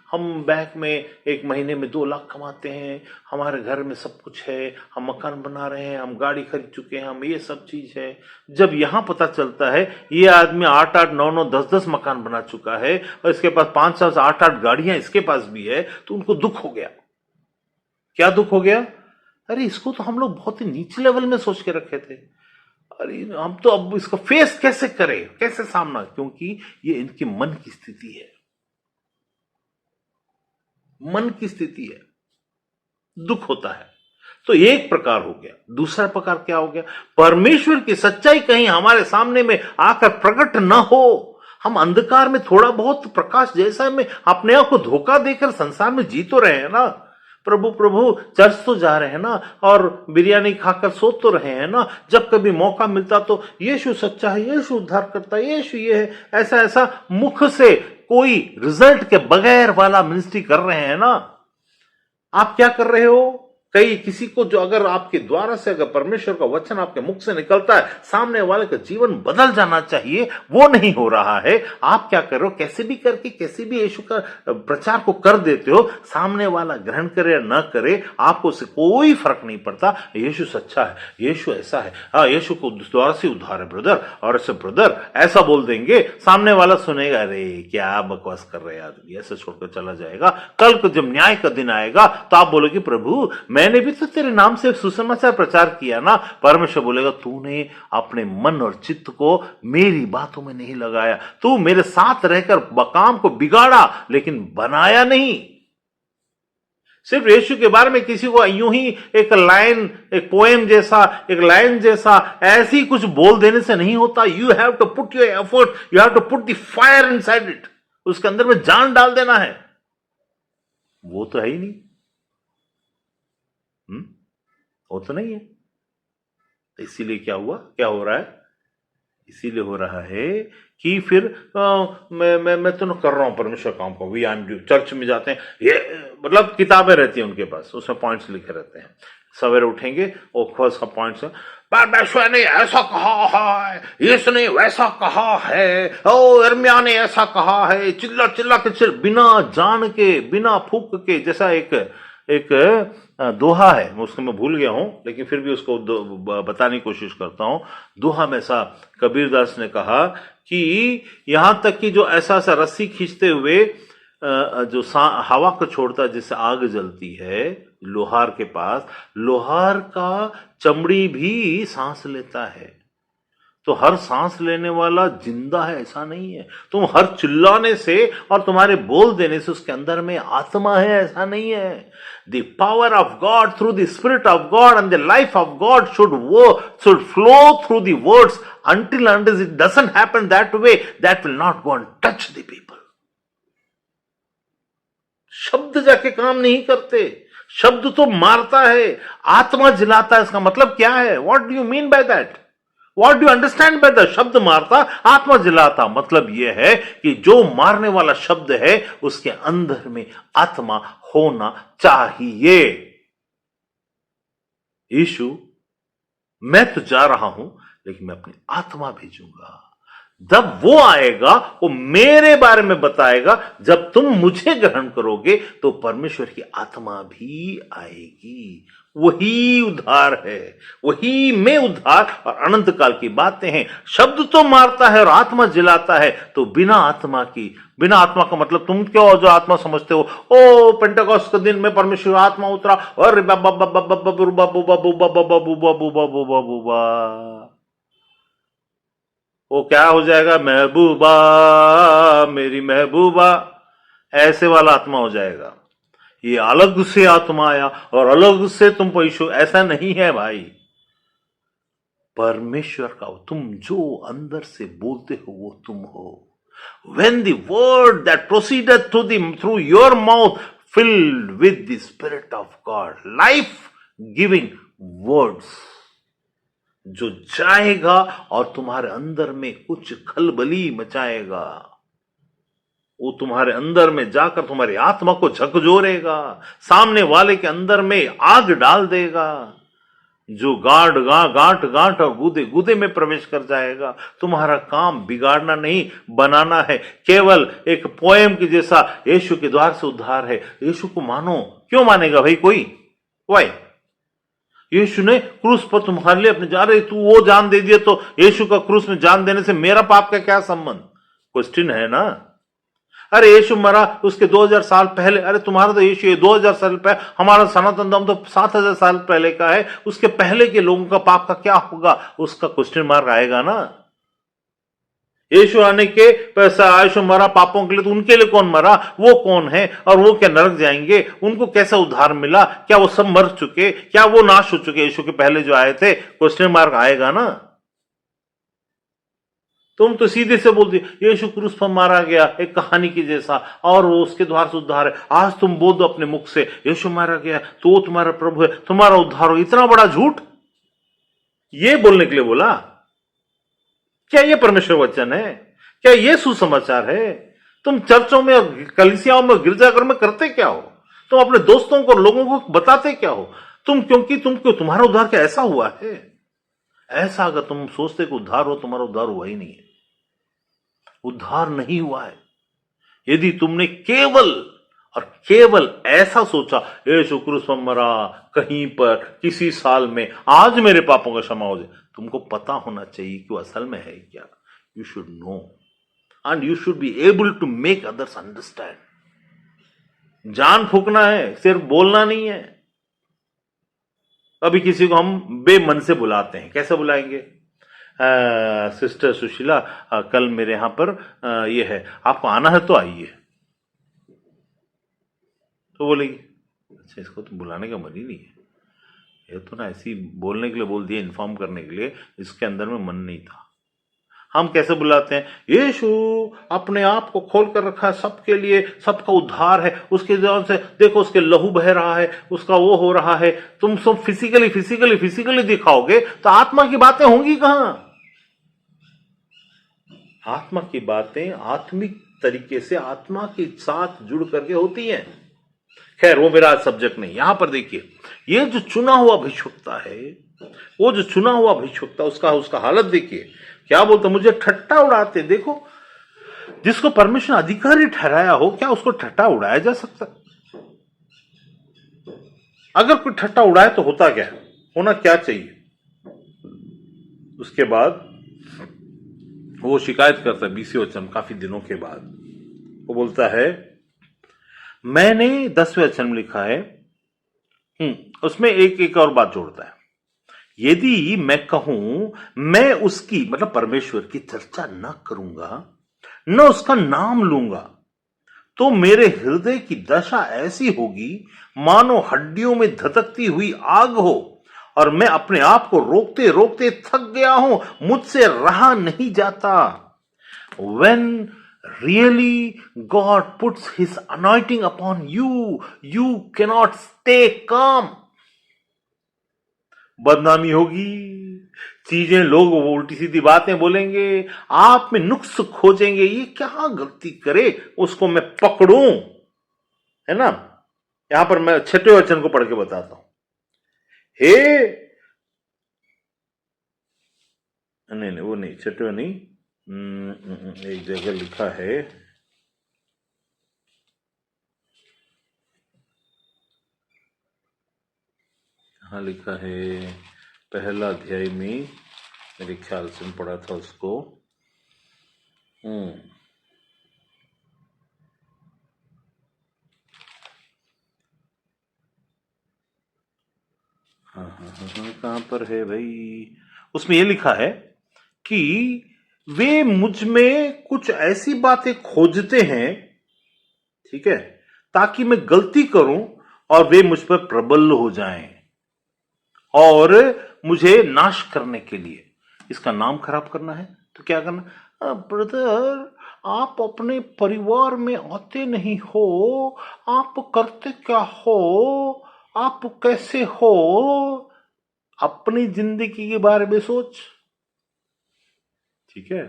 हम बैंक में एक महीने में 2 लाख कमाते हैं, हमारे घर में सब कुछ है, हम मकान बना रहे हैं, हम गाड़ी खरीद चुके हैं, हम ये सब चीज है। जब यहां पता चलता है ये आदमी 8-8, 9-9, 10-10 मकान बना चुका है, और इसके पास 5 से 8-8 गाड़ियां इसके पास भी है, तो उनको दुख हो गया। क्या दुख हो गया? अरे इसको तो हम लोग बहुत ही नीचे लेवल में सोच के रखे थे, अरे हम तो अब इसका फेस कैसे करें, कैसे सामना, क्योंकि ये इनके मन की स्थिति है, मन की स्थिति है, दुख होता है। तो एक प्रकार हो गया। दूसरा प्रकार क्या हो गया, परमेश्वर की सच्चाई कहीं हमारे सामने में आकर प्रकट ना हो, हम अंधकार में थोड़ा बहुत प्रकाश जैसा में अपने आप को धोखा देकर संसार में जी तो रहे हैं ना, प्रभु प्रभु चर्च तो जा रहे हैं ना, और बिरयानी खाकर सो तो रहे हैं ना, जब कभी मौका मिलता तो यीशु सच्चा है, यीशु उद्धार करता है, यीशु ये है, ऐसा ऐसा मुख से कोई रिजल्ट के बगैर वाला मिनिस्ट्री कर रहे हैं ना। आप क्या कर रहे हो, कई किसी को जो अगर आपके द्वारा से अगर परमेश्वर का वचन आपके मुख से निकलता है, सामने वाले का जीवन बदल जाना चाहिए, वो नहीं हो रहा है। आप क्या कर रहे हो, कैसे भी करके कैसे भी यीशु का प्रचार को कर देते हो, सामने वाला ग्रहण करे या न करे आपको उससे कोई फर्क नहीं पड़ता। यीशु सच्चा है, यीशु ऐसा है, हाँ यीशु को द्वारा से उद्धार है ब्रदर, और ऐसे ब्रदर ऐसा बोल देंगे, सामने वाला सुनेगा, अरे क्या बकवास कर रहे आदमी, ऐसे छोड़कर चला जाएगा। कल को जब न्याय का दिन आएगा तो आप बोलोगे प्रभु मैंने भी तो तेरे नाम से सुसमाचार प्रचार किया ना। परमेश्वर बोलेगा तूने अपने मन और चित्त को मेरी बातों में नहीं लगाया, तू मेरे साथ रहकर काम को बिगाड़ा लेकिन बनाया नहीं। सिर्फ यीशु के बारे में किसी को यूं ही एक लाइन, एक पोएम जैसा, एक लाइन जैसा ऐसी कुछ बोल देने से नहीं होता। You have to put your effort, you have to put the fire inside it, उसके अंदर में जान डाल देना है। वो तो है ही नहीं, वो तो नहीं है। इसीलिए क्या हुआ, क्या हो रहा है, इसीलिए हो रहा है कि फिर मैं तो कर रहा हूं परमेश्वर काम को, वी आई एम चर्च में जाते हैं, ये मतलब किताबें रहती हैं उनके पास, उसमें पॉइंट्स लिखे रहते हैं, सवेरे उठेंगे और फर्स्ट का पॉइंट्स, परमेश्वर ने ऐसा कहा है, इसने वैसा कहा है, ओ यिर्मयाह ने ऐसा कहा है, चिल्ला चिल्ला के बिना जान के, बिना फूक के, जैसा एक दोहा है, उसको मैं भूल गया हूं लेकिन फिर भी उसको बताने की कोशिश करता हूं। दोहा में ऐसा कबीरदास ने कहा कि यहां तक कि जो ऐसा रस्सी खींचते हुए जो हवा को छोड़ता है जिससे आग जलती है, लोहार के पास, लोहार का चमड़ी भी सांस लेता है। तो हर सांस लेने वाला जिंदा है ऐसा नहीं है, तुम हर चिल्लाने से और तुम्हारे बोल देने से उसके अंदर में आत्मा है ऐसा नहीं है। The power of God through the spirit of God and the life of God should flow through the words until it doesn't happen that way, that will not go and touch the people. शब्द जाके काम नहीं करते, शब्द तो मारता है, आत्मा जिलाता है। इसका मतलब क्या है, what do you mean by that, what do you understand by that? शब्द मारता, आत्मा जिलाता, मतलब यह है कि जो मारने वाला शब्द है उसके अंदर में आत्मा होना चाहिए। यीशु, मैं तो जा रहा हूं लेकिन मैं अपनी आत्मा भेजूंगा, जब वो आएगा वो मेरे बारे में बताएगा। जब तुम मुझे ग्रहण करोगे तो परमेश्वर की आत्मा भी आएगी। वही उद्धार है, वही में उद्धार और अनंत काल की बातें हैं। शब्द तो मारता है और आत्मा जिलाता है, तो बिना आत्मा का मतलब तुम क्यों जो आत्मा समझते हो, ओ पेंटेकोस्ट के दिन में परमेश्वर आत्मा उतरा और वो क्या हो जाएगा, महबूबा मेरी महबूबा, ऐसे वाला आत्मा हो जाएगा। ये अलग से आत्मा आया और अलग से तुम पैसो, ऐसा नहीं है भाई। परमेश्वर का तुम जो अंदर से बोलते हो वो तुम हो। When the word that proceeded through your mouth filled with the Spirit of God, life-giving words, जो जाएगा और तुम्हारे अंदर में कुछ खलबली मचाएगा, वो तुम्हारे अंदर में जाकर तुम्हारी आत्मा को झकझोरेगा, सामने वाले के अंदर में आग डाल देगा, जो गांठ और गुदे में प्रवेश कर जाएगा। तुम्हारा काम बिगाड़ना नहीं, बनाना है। केवल एक पोएम की जैसा यीशु के द्वार से उद्धार है, यीशु को मानो। क्यों मानेगा भाई कोई? वाई? यीशु ने क्रूस पर तुम्हारे लिए अपने जा रहे, तू वो जान दे दिया, तो यीशु का क्रूस में जान देने से मेरा पाप का क्या संबंध? क्वेश्चन है ना। अरे यीशु मरा उसके 2000 साल पहले, अरे तुम्हारा तो यीशु 2000 साल पहले, हमारा सनातन धर्म तो 7000 साल पहले का है, उसके पहले के लोगों का पाप का क्या होगा, उसका क्वेश्चन मार्क आएगा ना। यीशु आने के पैसा, यीशु मरा पापों के लिए, तो उनके लिए कौन मरा, वो कौन है, और वो क्या नरक जाएंगे, उनको कैसा उद्धार मिला, क्या वो सब मर चुके, क्या वो नाश हो चुके यीशु के पहले जो आए थे, क्वेश्चन मार्क आएगा ना। तुम तो सीधे से बोल दिए यीशु क्रूस पर मारा गया, एक कहानी की जैसा, और वो उसके द्वार से उद्धार है। आज तुम बोल दो अपने मुख से यीशु मारा गया तो वो तुम्हारा प्रभु है, तुम्हारा उद्धार हो, इतना बड़ा झूठ ये बोलने के लिए बोला? क्या ये परमेश्वर वचन है? क्या ये सुसमाचार है? तुम चर्चों में, कलीसियाओं में, गिरजाघर में करते क्या हो? तुम अपने दोस्तों को, लोगों को बताते क्या हो? तुम्हारा उद्धार क्या ऐसा हुआ है? ऐसा अगर तुम सोचते कि उद्धार हो, तुम्हारा उद्धार हुआ ही नहीं है। उद्धार नहीं हुआ है। यदि तुमने केवल और केवल ऐसा सोचा यीशु क्रूस पर मरा, कहीं पर किसी साल में, आज मेरे पापों का क्षमा हो जाए, तुमको पता होना चाहिए कि वो असल में है क्या। You should know and you should be able to make others understand. जान फूकना है, सिर्फ बोलना नहीं है। अभी किसी को हम बेमन से बुलाते हैं, कैसे बुलाएंगे? सिस्टर सुशीला, कल मेरे यहां पर ये है, आपको आना है तो आइए, तो बोलेगी अच्छा इसको तो बुलाने का मन ही नहीं है, ये तो ना ऐसी बोलने के लिए बोल दिया, इन्फॉर्म करने के लिए, इसके अंदर में मन नहीं था। हम कैसे बुलाते हैं? यीशु अपने आप को खोल कर रखा है सबके लिए, सबका उद्धार है, उसके जवान से देखो, उसके लहू बह रहा है, उसका वो हो रहा है। तुम सब फिजिकली दिखाओगे तो आत्मा की बातें होंगी कहां? आत्मा की बातें आत्मिक तरीके से आत्मा के साथ जुड़ करके होती हैं। खैर वो मेरा सब्जेक्ट नहीं। यहां पर देखिए, ये जो चुना हुआ भिक्षुकता है, वो जो चुना हुआ भिक्षुकता, उसका हालत देखिए, क्या बोलते, मुझे ठट्टा उड़ाते। देखो, जिसको परमेश्वर अधिकारी ठहराया हो, क्या उसको ठट्टा उड़ाया जा सकता? अगर कोई ठट्टा उड़ाए तो होता क्या, होना क्या चाहिए? उसके बाद वो शिकायत करता है 20वें वचन, काफी दिनों के बाद वो बोलता है, मैंने 10वें वचन में लिखा है, उसमें एक और बात जोड़ता है, यदि मैं कहूं मैं उसकी, मतलब परमेश्वर की चर्चा न करूंगा, न उसका नाम लूंगा, तो मेरे हृदय की दशा ऐसी होगी मानो हड्डियों में धधकती हुई आग हो, और मैं अपने आप को रोकते रोकते थक गया हूं, मुझसे रहा नहीं जाता। When really God puts his anointing upon you, you cannot stay calm. बदनामी होगी, चीजें, लोग उल्टी सीधी बातें बोलेंगे, आप में नुक्स खोजेंगे, ये क्या गलती करे उसको मैं पकड़ूं, है ना। यहां पर मैं 6वें वचन को पढ़ के बताता हूं। नहीं वो नहीं, 6वें नहीं, एक जगह लिखा है, हाँ लिखा है, पहला अध्याय में मेरे ख्याल से पढ़ा था उसको। हाँ, कहां पर है भाई? उसमें ये लिखा है कि वे मुझ में कुछ ऐसी बातें खोजते हैं, ठीक है, ताकि मैं गलती करूं और वे मुझ पर प्रबल हो जाएं, और मुझे नाश करने के लिए, इसका नाम खराब करना है तो क्या करना? ब्रदर, आप अपने परिवार में आते नहीं हो, आप करते क्या हो, आप कैसे हो? अपनी जिंदगी के बारे में सोच, ठीक है।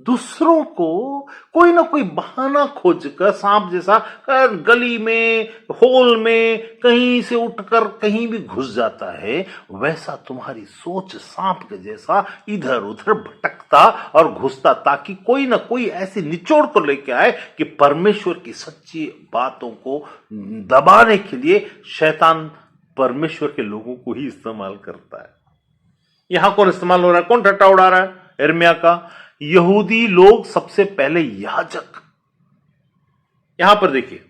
दूसरों को कोई ना कोई बहाना खोजकर, सांप जैसा गली में, होल में कहीं से उठकर कहीं भी घुस जाता है, वैसा तुम्हारी सोच सांप के जैसा इधर उधर भटकता और घुसता, ताकि कोई ना कोई ऐसी निचोड़ को लेके आए कि परमेश्वर की सच्ची बातों को दबाने के लिए शैतान परमेश्वर के लोगों को ही इस्तेमाल करता है। यहां कौन इस्तेमाल हो रहा है, कौन ठट्टा उड़ा रहा है? यिर्मयाह का। यहूदी लोग सबसे पहले याजक, यहां पर देखिए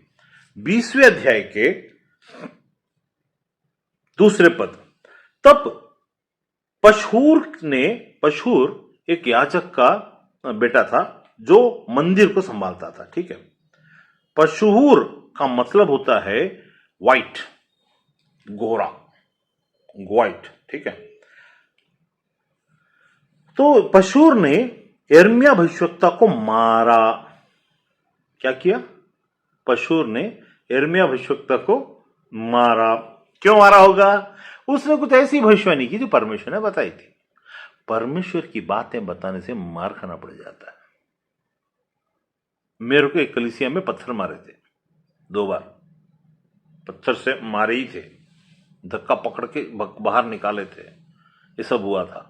20वें अध्याय के दूसरे पद, तब पशूर एक याजक का बेटा था जो मंदिर को संभालता था। ठीक है, पशूर का मतलब होता है व्हाइट, गोरा, व्हाइट। ठीक है, तो पशूर ने यिर्मयाह भविष्यवक्ता को मारा। क्या किया? पशूर ने यिर्मयाह भविष्यवक्ता को मारा। क्यों मारा होगा? उसने कुछ ऐसी भविष्यवाणी की जो परमेश्वर ने बताई थी। परमेश्वर की बातें बताने से मार खाना पड़ जाता है। मेरे को एक कलीसिया में पत्थर मारे थे 2 बार, पत्थर से मारे ही थे, धक्का पकड़ के बाहर निकाले थे, ये सब हुआ था।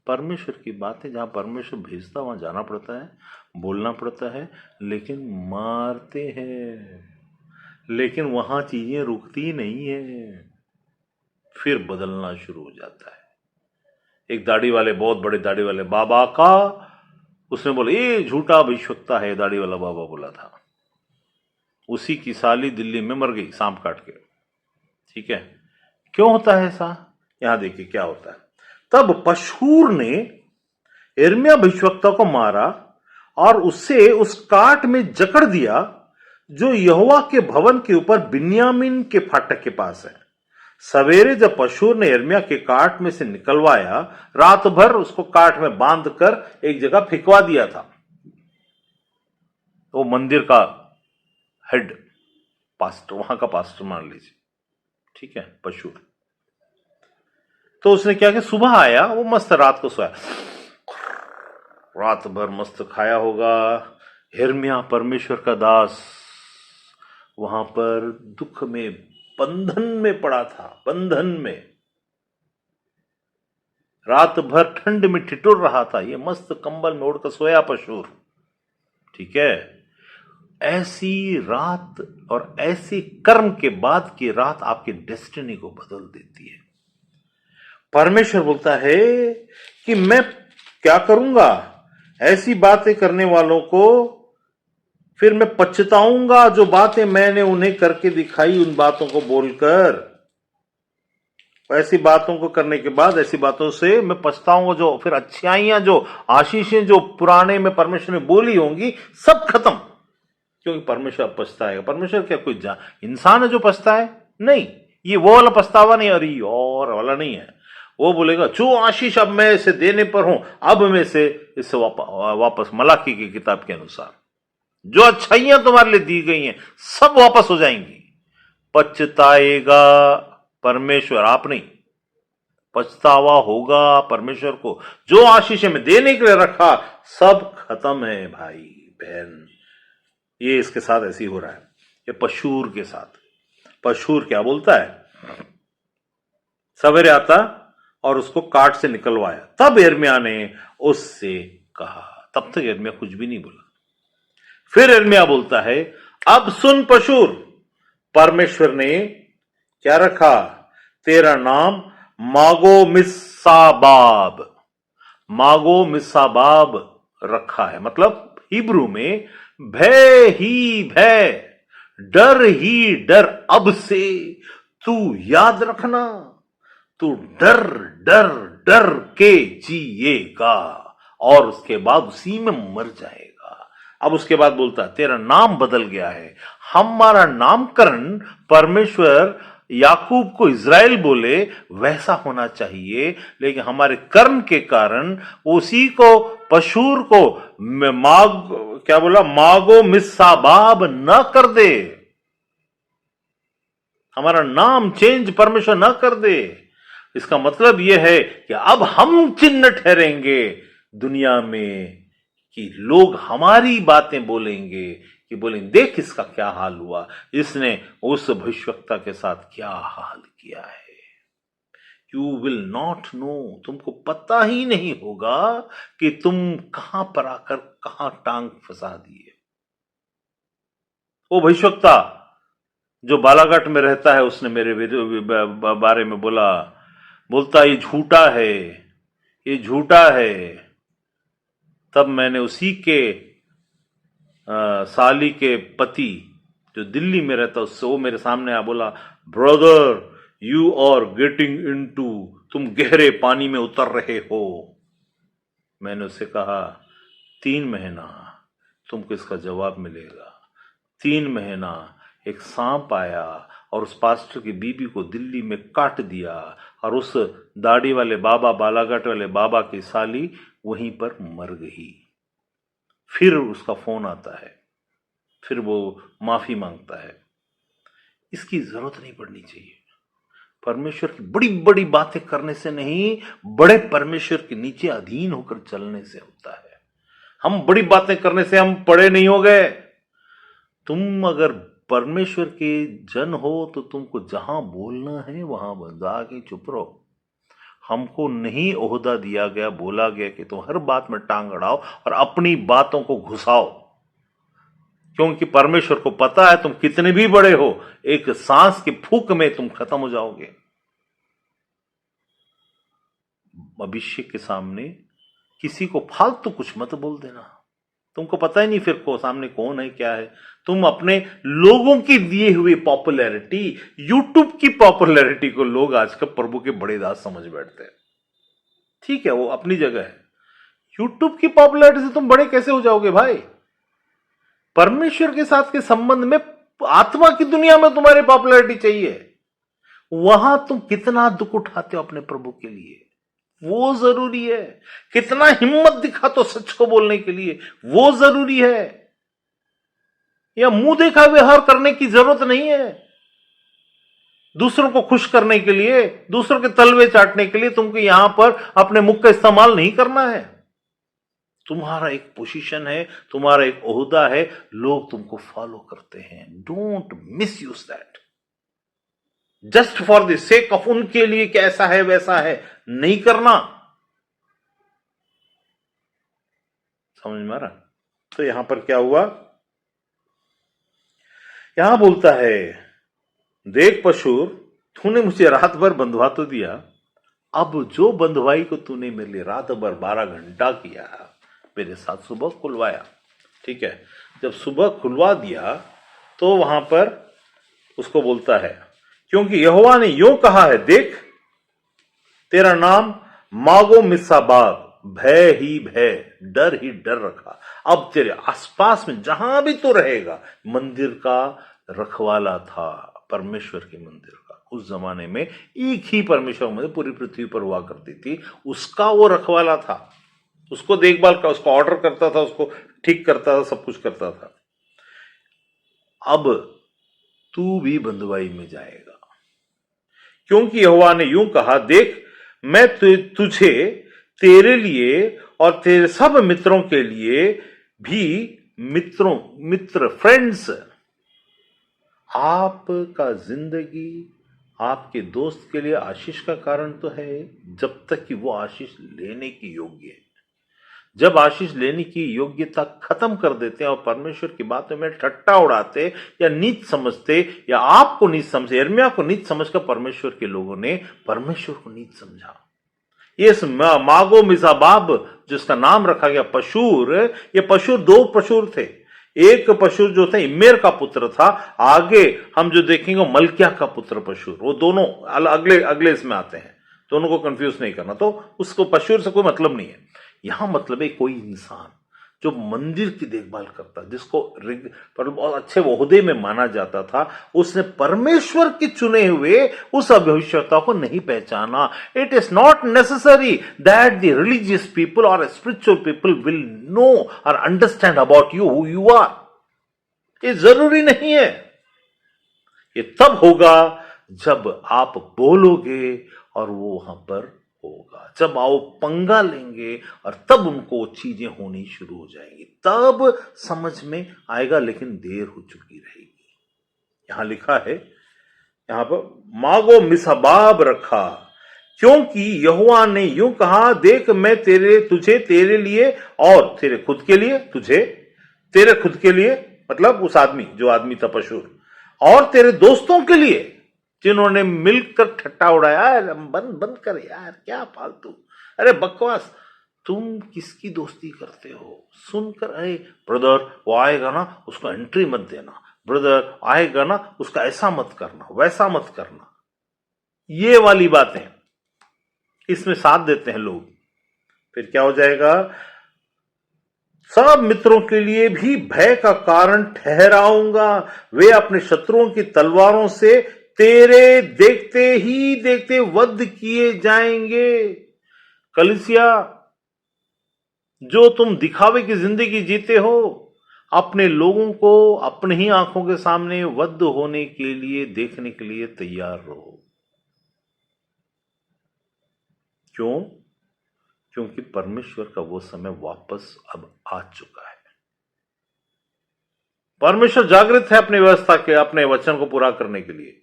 परमेश्वर की बातें जहां परमेश्वर भेजता वहां जाना पड़ता है, बोलना पड़ता है, लेकिन मारते हैं, लेकिन वहां चीजें रुकती नहीं है, फिर बदलना शुरू हो जाता है। एक दाढ़ी वाले, बहुत बड़े दाढ़ी वाले बाबा का, उसने बोला ये झूठा भविष्यवक्ता है, दाढ़ी वाला बाबा बोला था। उसी की साली दिल्ली में मर गई सांप काट के। ठीक है, क्यों होता है ऐसा? यहां देखिए क्या होता है। तब पशूर ने यिर्मयाह भविष्यवक्ता को मारा और उससे उस काट में जकड़ दिया जो यहोवा के भवन के ऊपर बिन्यामीन के फाटक के पास है। सवेरे जब पशूर ने यिर्मयाह के काट में से निकलवाया, रात भर उसको काट में बांध कर एक जगह फिकवा दिया था। वो मंदिर का हेड पास्टर, वहां का पास्टर मान लीजिए। ठीक है, पशूर। तो उसने क्या किया, सुबह आया, वो मस्त रात को सोया, रात भर मस्त खाया होगा। यिर्मयाह परमेश्वर का दास वहां पर दुख में, बंधन में पड़ा था, बंधन में, रात भर ठंड में ठिठुर रहा था। ये मस्त कंबल में ओढ़कर सोया पशूर। ठीक है, ऐसी रात और ऐसी कर्म के बाद की रात आपकी डेस्टिनी को बदल देती है। परमेश्वर बोलता है कि मैं क्या करूंगा, ऐसी बातें करने वालों को फिर मैं पछताऊंगा, जो बातें मैंने उन्हें करके दिखाई, उन बातों को बोलकर, ऐसी बातों को करने के बाद, ऐसी बातों से मैं पछताऊंगा, जो फिर अच्छाइयां, जो आशीषें जो पुराने में परमेश्वर ने बोली होंगी, सब खत्म। क्योंकि परमेश्वर पछताएगा। परमेश्वर क्या कोई इंसान है जो पछताए? नहीं, ये वो वाला पछतावा नहीं, अरे और वाला नहीं है। वो बोलेगा जो आशीष अब मैं इसे देने पर हूं, अब मैं से इससे वापस मलाकी की किताब के अनुसार जो अच्छाइयां तुम्हारे लिए दी गई हैं सब वापस हो जाएंगी। पछताएगा परमेश्वर, आप नहीं। पछतावा होगा परमेश्वर को, जो आशीष में देने के लिए रखा सब खत्म है भाई बहन। ये इसके साथ ऐसी हो रहा है, ये पशूर के साथ। पशूर क्या बोलता है, सवेरे आता और उसको काट से निकलवाया। तब यिर्मयाह ने उससे कहा, तब तक यिर्मयाह कुछ भी नहीं बोला। फिर यिर्मयाह बोलता है, अब सुन पशूर, परमेश्वर ने क्या रखा, तेरा नाम मागो मिस्साबाब, मागो मिस्साबाब रखा है। मतलब हिब्रू में भय ही भय, डर ही डर। अब से तू याद रखना, तू डर डर डर के जिएगा और उसके बाद उसी में मर जाएगा। अब उसके बाद बोलता है तेरा नाम बदल गया है। हमारा नामकरण परमेश्वर याकूब को इज़राइल बोले वैसा होना चाहिए, लेकिन हमारे कर्म के कारण उसी को, पशूर को क्या बोला, मागो मिस्साबाब न कर दे। हमारा नाम चेंज परमेश्वर न कर दे। इसका मतलब यह है कि अब हम चिन्ह ठहरेंगे दुनिया में, कि लोग हमारी बातें बोलेंगे, कि बोलेंगे देख इसका क्या हाल हुआ, इसने उस भविष्यवक्ता के साथ क्या हाल किया है। यू विल नॉट नो, तुमको पता ही नहीं होगा कि तुम कहां पर आकर कहां टांग फंसा दिए। वो भविष्यवक्ता जो बालाघाट में रहता है, उसने मेरे बारे में बोलता ये झूठा है, ये झूठा है। तब मैंने उसी के साली के पति जो दिल्ली में रहता उससे, वो मेरे सामने आ बोला, brother you are getting into, तुम गहरे पानी में उतर रहे हो। मैंने उससे कहा 3 महीना तुमको इसका जवाब मिलेगा। 3 महीना एक सांप आया और उस पास्टर की बीबी को दिल्ली में काट दिया, और उस दाढ़ी वाले बाबा, बालाघाट वाले बाबा की साली वहीं पर मर गई। फिर उसका फोन आता है, फिर वो माफी मांगता है। इसकी जरूरत नहीं पड़नी चाहिए। परमेश्वर की बड़ी बड़ी बातें करने से नहीं, बड़े परमेश्वर के नीचे अधीन होकर चलने से होता है। हम बड़ी बातें करने से हम बड़े नहीं हो गए। तुम अगर परमेश्वर के जन हो तो तुमको जहां बोलना है वहां जाके चुप रहो। हमको नहीं ओहदा दिया गया, बोला गया कि तुम हर बात में टांग अड़ाओ और अपनी बातों को घुसाओ, क्योंकि परमेश्वर को पता है तुम कितने भी बड़े हो, एक सांस की फूंक में तुम खत्म हो जाओगे। अभिषेक के सामने किसी को फालतू कुछ मत बोल देना। तुमको पता ही नहीं फिर को सामने कौन है क्या है। तुम अपने लोगों की दिए हुए पॉपुलैरिटी, यूट्यूब की पॉपुलैरिटी को लोग आजकल प्रभु के बड़े दास समझ बैठते हैं। ठीक है, वो अपनी जगह है। यूट्यूब की पॉपुलैरिटी से तुम बड़े कैसे हो जाओगे भाई? परमेश्वर के साथ के संबंध में, आत्मा की दुनिया में तुम्हारी पॉपुलैरिटी चाहिए। वहां तुम कितना दुख उठाते हो अपने प्रभु के लिए, वो जरूरी है। कितना हिम्मत दिखाते हो सच को बोलने के लिए, वो जरूरी है। या मुंह देखा व्यवहार करने की जरूरत नहीं है। दूसरों को खुश करने के लिए, दूसरों के तलवे चाटने के लिए तुमको यहां पर अपने मुख का इस्तेमाल नहीं करना है। तुम्हारा एक पोजीशन है, तुम्हारा एक ओहदा है, लोग तुमको फॉलो करते हैं। Don't miss use that just for the sake of उनके लिए कि ऐसा है वैसा है, नहीं करना। समझ में आ रहा? तो यहां पर क्या हुआ, यहां बोलता है, देख पशुर, तूने मुझे रात भर बंधवा तो दिया, अब जो बंधवाई को तूने मेरे लिए रात भर 12 घंटा किया, मेरे साथ सुबह खुलवाया। ठीक है, जब सुबह खुलवा दिया तो वहां पर उसको बोलता है, क्योंकि यहोवा ने यूं कहा है, देख तेरा नाम मागो मिसाबाग, भय ही भय, डर ही डर रखा। अब तेरे आसपास में जहां भी तो रहेगा, मंदिर का रखवाला था, परमेश्वर के मंदिर का। उस जमाने में एक ही परमेश्वर मंदिर पूरी पृथ्वी पर हुआ करती थी, उसका वो रखवाला था, उसको देखभाल का, उसको ऑर्डर करता था, उसको ठीक करता था, सब कुछ करता था। अब तू भी बंधुआई में जाएगा, क्योंकि यहोवा ने यूं कहा, देख मैं तुझे, तेरे लिए और तेरे सब मित्रों के लिए भी, मित्र फ्रेंड्स, आपका जिंदगी आपके दोस्त के लिए आशीष का कारण तो है, जब तक कि वो आशीष लेने की योग्य है। जब आशीष लेने की योग्यता खत्म कर देते हैं और परमेश्वर की बातों में ठट्टा उड़ाते या नीच समझते, या आपको नीच समझे, यिर्मयाह को नीच समझकर परमेश्वर के लोगों ने परमेश्वर को नीच समझा। ये मागो मिसाबाब जिसका नाम रखा गया पशूर, ये पशूर 2 पशूर थे। एक पशूर जो था इम्मेर का पुत्र था, आगे हम जो देखेंगे मलकिया का पुत्र पशूर, वो दोनों अगले इसमें आते हैं, दोनों को कंफ्यूज नहीं करना। तो उसको पशूर से कोई मतलब नहीं है। यहां मतलब है कोई इंसान जो मंदिर की देखभाल करता, जिसको बहुत अच्छे ओहदे में माना जाता था, उसने परमेश्वर के चुने हुए उस भविष्यता को नहीं पहचाना। It is not necessary that the religious people or spiritual people will know or understand about you, who you are. ये जरूरी नहीं है। ये तब होगा जब आप बोलोगे और वो वहां पर होगा, जब आओ पंगा लेंगे और तब उनको चीजें होनी शुरू हो जाएंगी, तब समझ में आएगा, लेकिन देर हो चुकी रहेगी। यहां लिखा है, यहां पर मागो मिसाबाब रखा, क्योंकि यहोवा ने यूं कहा, देख मैं तुझे तेरे लिए और तेरे खुद के लिए, तेरे खुद के लिए मतलब उस आदमी, जो आदमी था पशुर, और तेरे दोस्तों के लिए जिन्होंने मिलकर ठट्टा उड़ाया। बंद कर यार, क्या फालतू, अरे बकवास, तुम किसकी दोस्ती करते हो? सुनकर, अरे ब्रदर वो आएगा ना, उसको एंट्री मत देना, ब्रदर आएगा ना, उसका ऐसा मत करना, वैसा मत करना, ये वाली बातें इसमें साथ देते हैं लोग। फिर क्या हो जाएगा, सब मित्रों के लिए भी भय का कारण ठहराऊंगा, वे अपने शत्रुओं की तलवारों से तेरे देखते ही देखते वध किए जाएंगे। कलीसिया, जो तुम दिखावे की जिंदगी जीते हो, अपने लोगों को अपनी ही आंखों के सामने वध होने के लिए देखने के लिए तैयार रहो। क्यों? क्योंकि परमेश्वर का वो समय वापस अब आ चुका है। परमेश्वर जागृत है अपनी व्यवस्था के, अपने वचन को पूरा करने के लिए,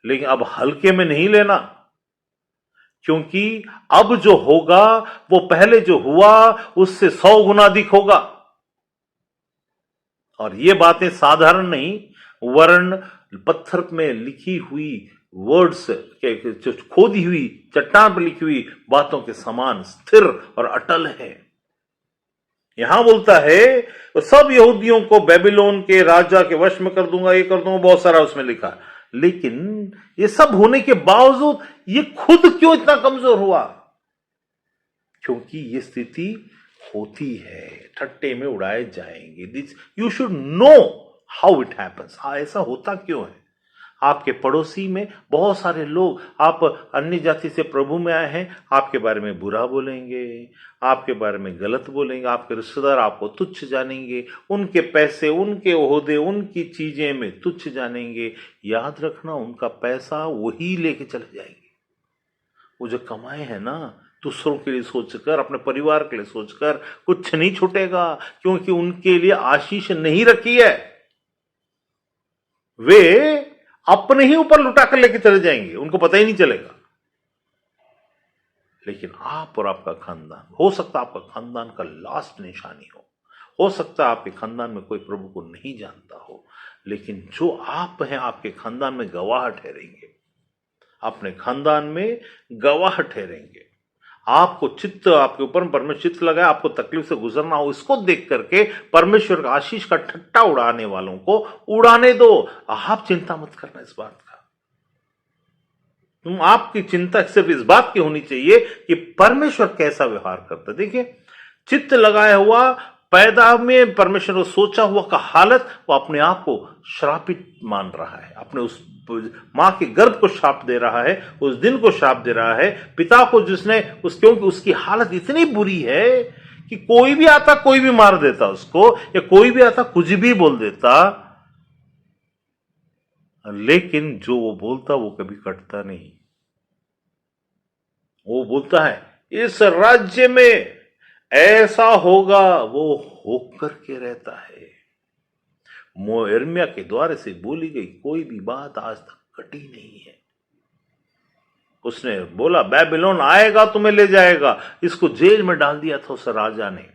लेकिन अब हल्के में नहीं लेना, क्योंकि अब जो होगा वो पहले जो हुआ उससे 100 गुना अधिक होगा। और ये बातें साधारण नहीं, वर्ण पत्थर में लिखी हुई वर्ड्स के, खोदी हुई चट्टान पर लिखी हुई बातों के समान स्थिर और अटल है। यहां बोलता है सब यहूदियों को बेबीलोन के राजा के वश में कर दूंगा, ये कर दूंगा, बहुत सारा उसमें लिखा। लेकिन ये सब होने के बावजूद ये खुद क्यों इतना कमजोर हुआ? क्योंकि ये स्थिति होती है, ठट्टे में उड़ाए जाएंगे। This you should know how it happens. ऐसा होता क्यों है? आपके पड़ोसी में बहुत सारे लोग, आप अन्य जाति से प्रभु में आए हैं, आपके बारे में बुरा बोलेंगे, आपके बारे में गलत बोलेंगे, आपके रिश्तेदार आपको तुच्छ जानेंगे, उनके पैसे, उनके ओहदे, उनकी चीजें में तुच्छ जानेंगे। याद रखना, उनका पैसा वही लेके चले जाएंगे। वो जो कमाए हैं ना, दूसरों के लिए सोचकर, अपने परिवार के लिए सोचकर, कुछ नहीं छूटेगा, क्योंकि उनके लिए आशीष नहीं रखी है। वे अपने ही ऊपर लुटा कर लेके चले जाएंगे, उनको पता ही नहीं चलेगा। लेकिन आप और आपका खानदान, हो सकता है आपका खानदान का लास्ट निशानी हो सकता है आपके खानदान में कोई प्रभु को नहीं जानता हो, लेकिन जो आप हैं आपके खानदान में गवाह ठहरेंगे, अपने खानदान में गवाह ठहरेंगे। आपको चित्त, आपके ऊपर परमेश्वर चित्त लगाए, आपको तकलीफ से गुजरना हो, इसको देख करके परमेश्वर का आशीष का ठट्टा उड़ाने वालों को उड़ाने दो। आप चिंता मत करना इस बात का। आपकी चिंता सिर्फ इस बात की होनी चाहिए कि परमेश्वर कैसा व्यवहार करता है। देखिए, चित्त लगाया हुआ, पैदा में परमेश्वर को सोचा हुआ का हालत, वो अपने आप को श्रापित मान रहा है, अपने उस मां के गर्भ को श्राप दे रहा है, उस दिन को श्राप दे रहा है, पिता को जिसने क्योंकि उसकी हालत इतनी बुरी है कि कोई भी आता कोई भी मार देता उसको, या कोई भी आता कुछ भी बोल देता, लेकिन जो वो बोलता वो कभी कटता नहीं। वो बोलता है इस राज्य में ऐसा होगा, वो होकर के रहता है। यिर्मयाह के द्वारा से बोली गई कोई भी बात आज तक कटी नहीं है। उसने बोला बेबीलोन आएगा तुम्हें ले जाएगा। इसको जेल में डाल दिया था उस राजा ने,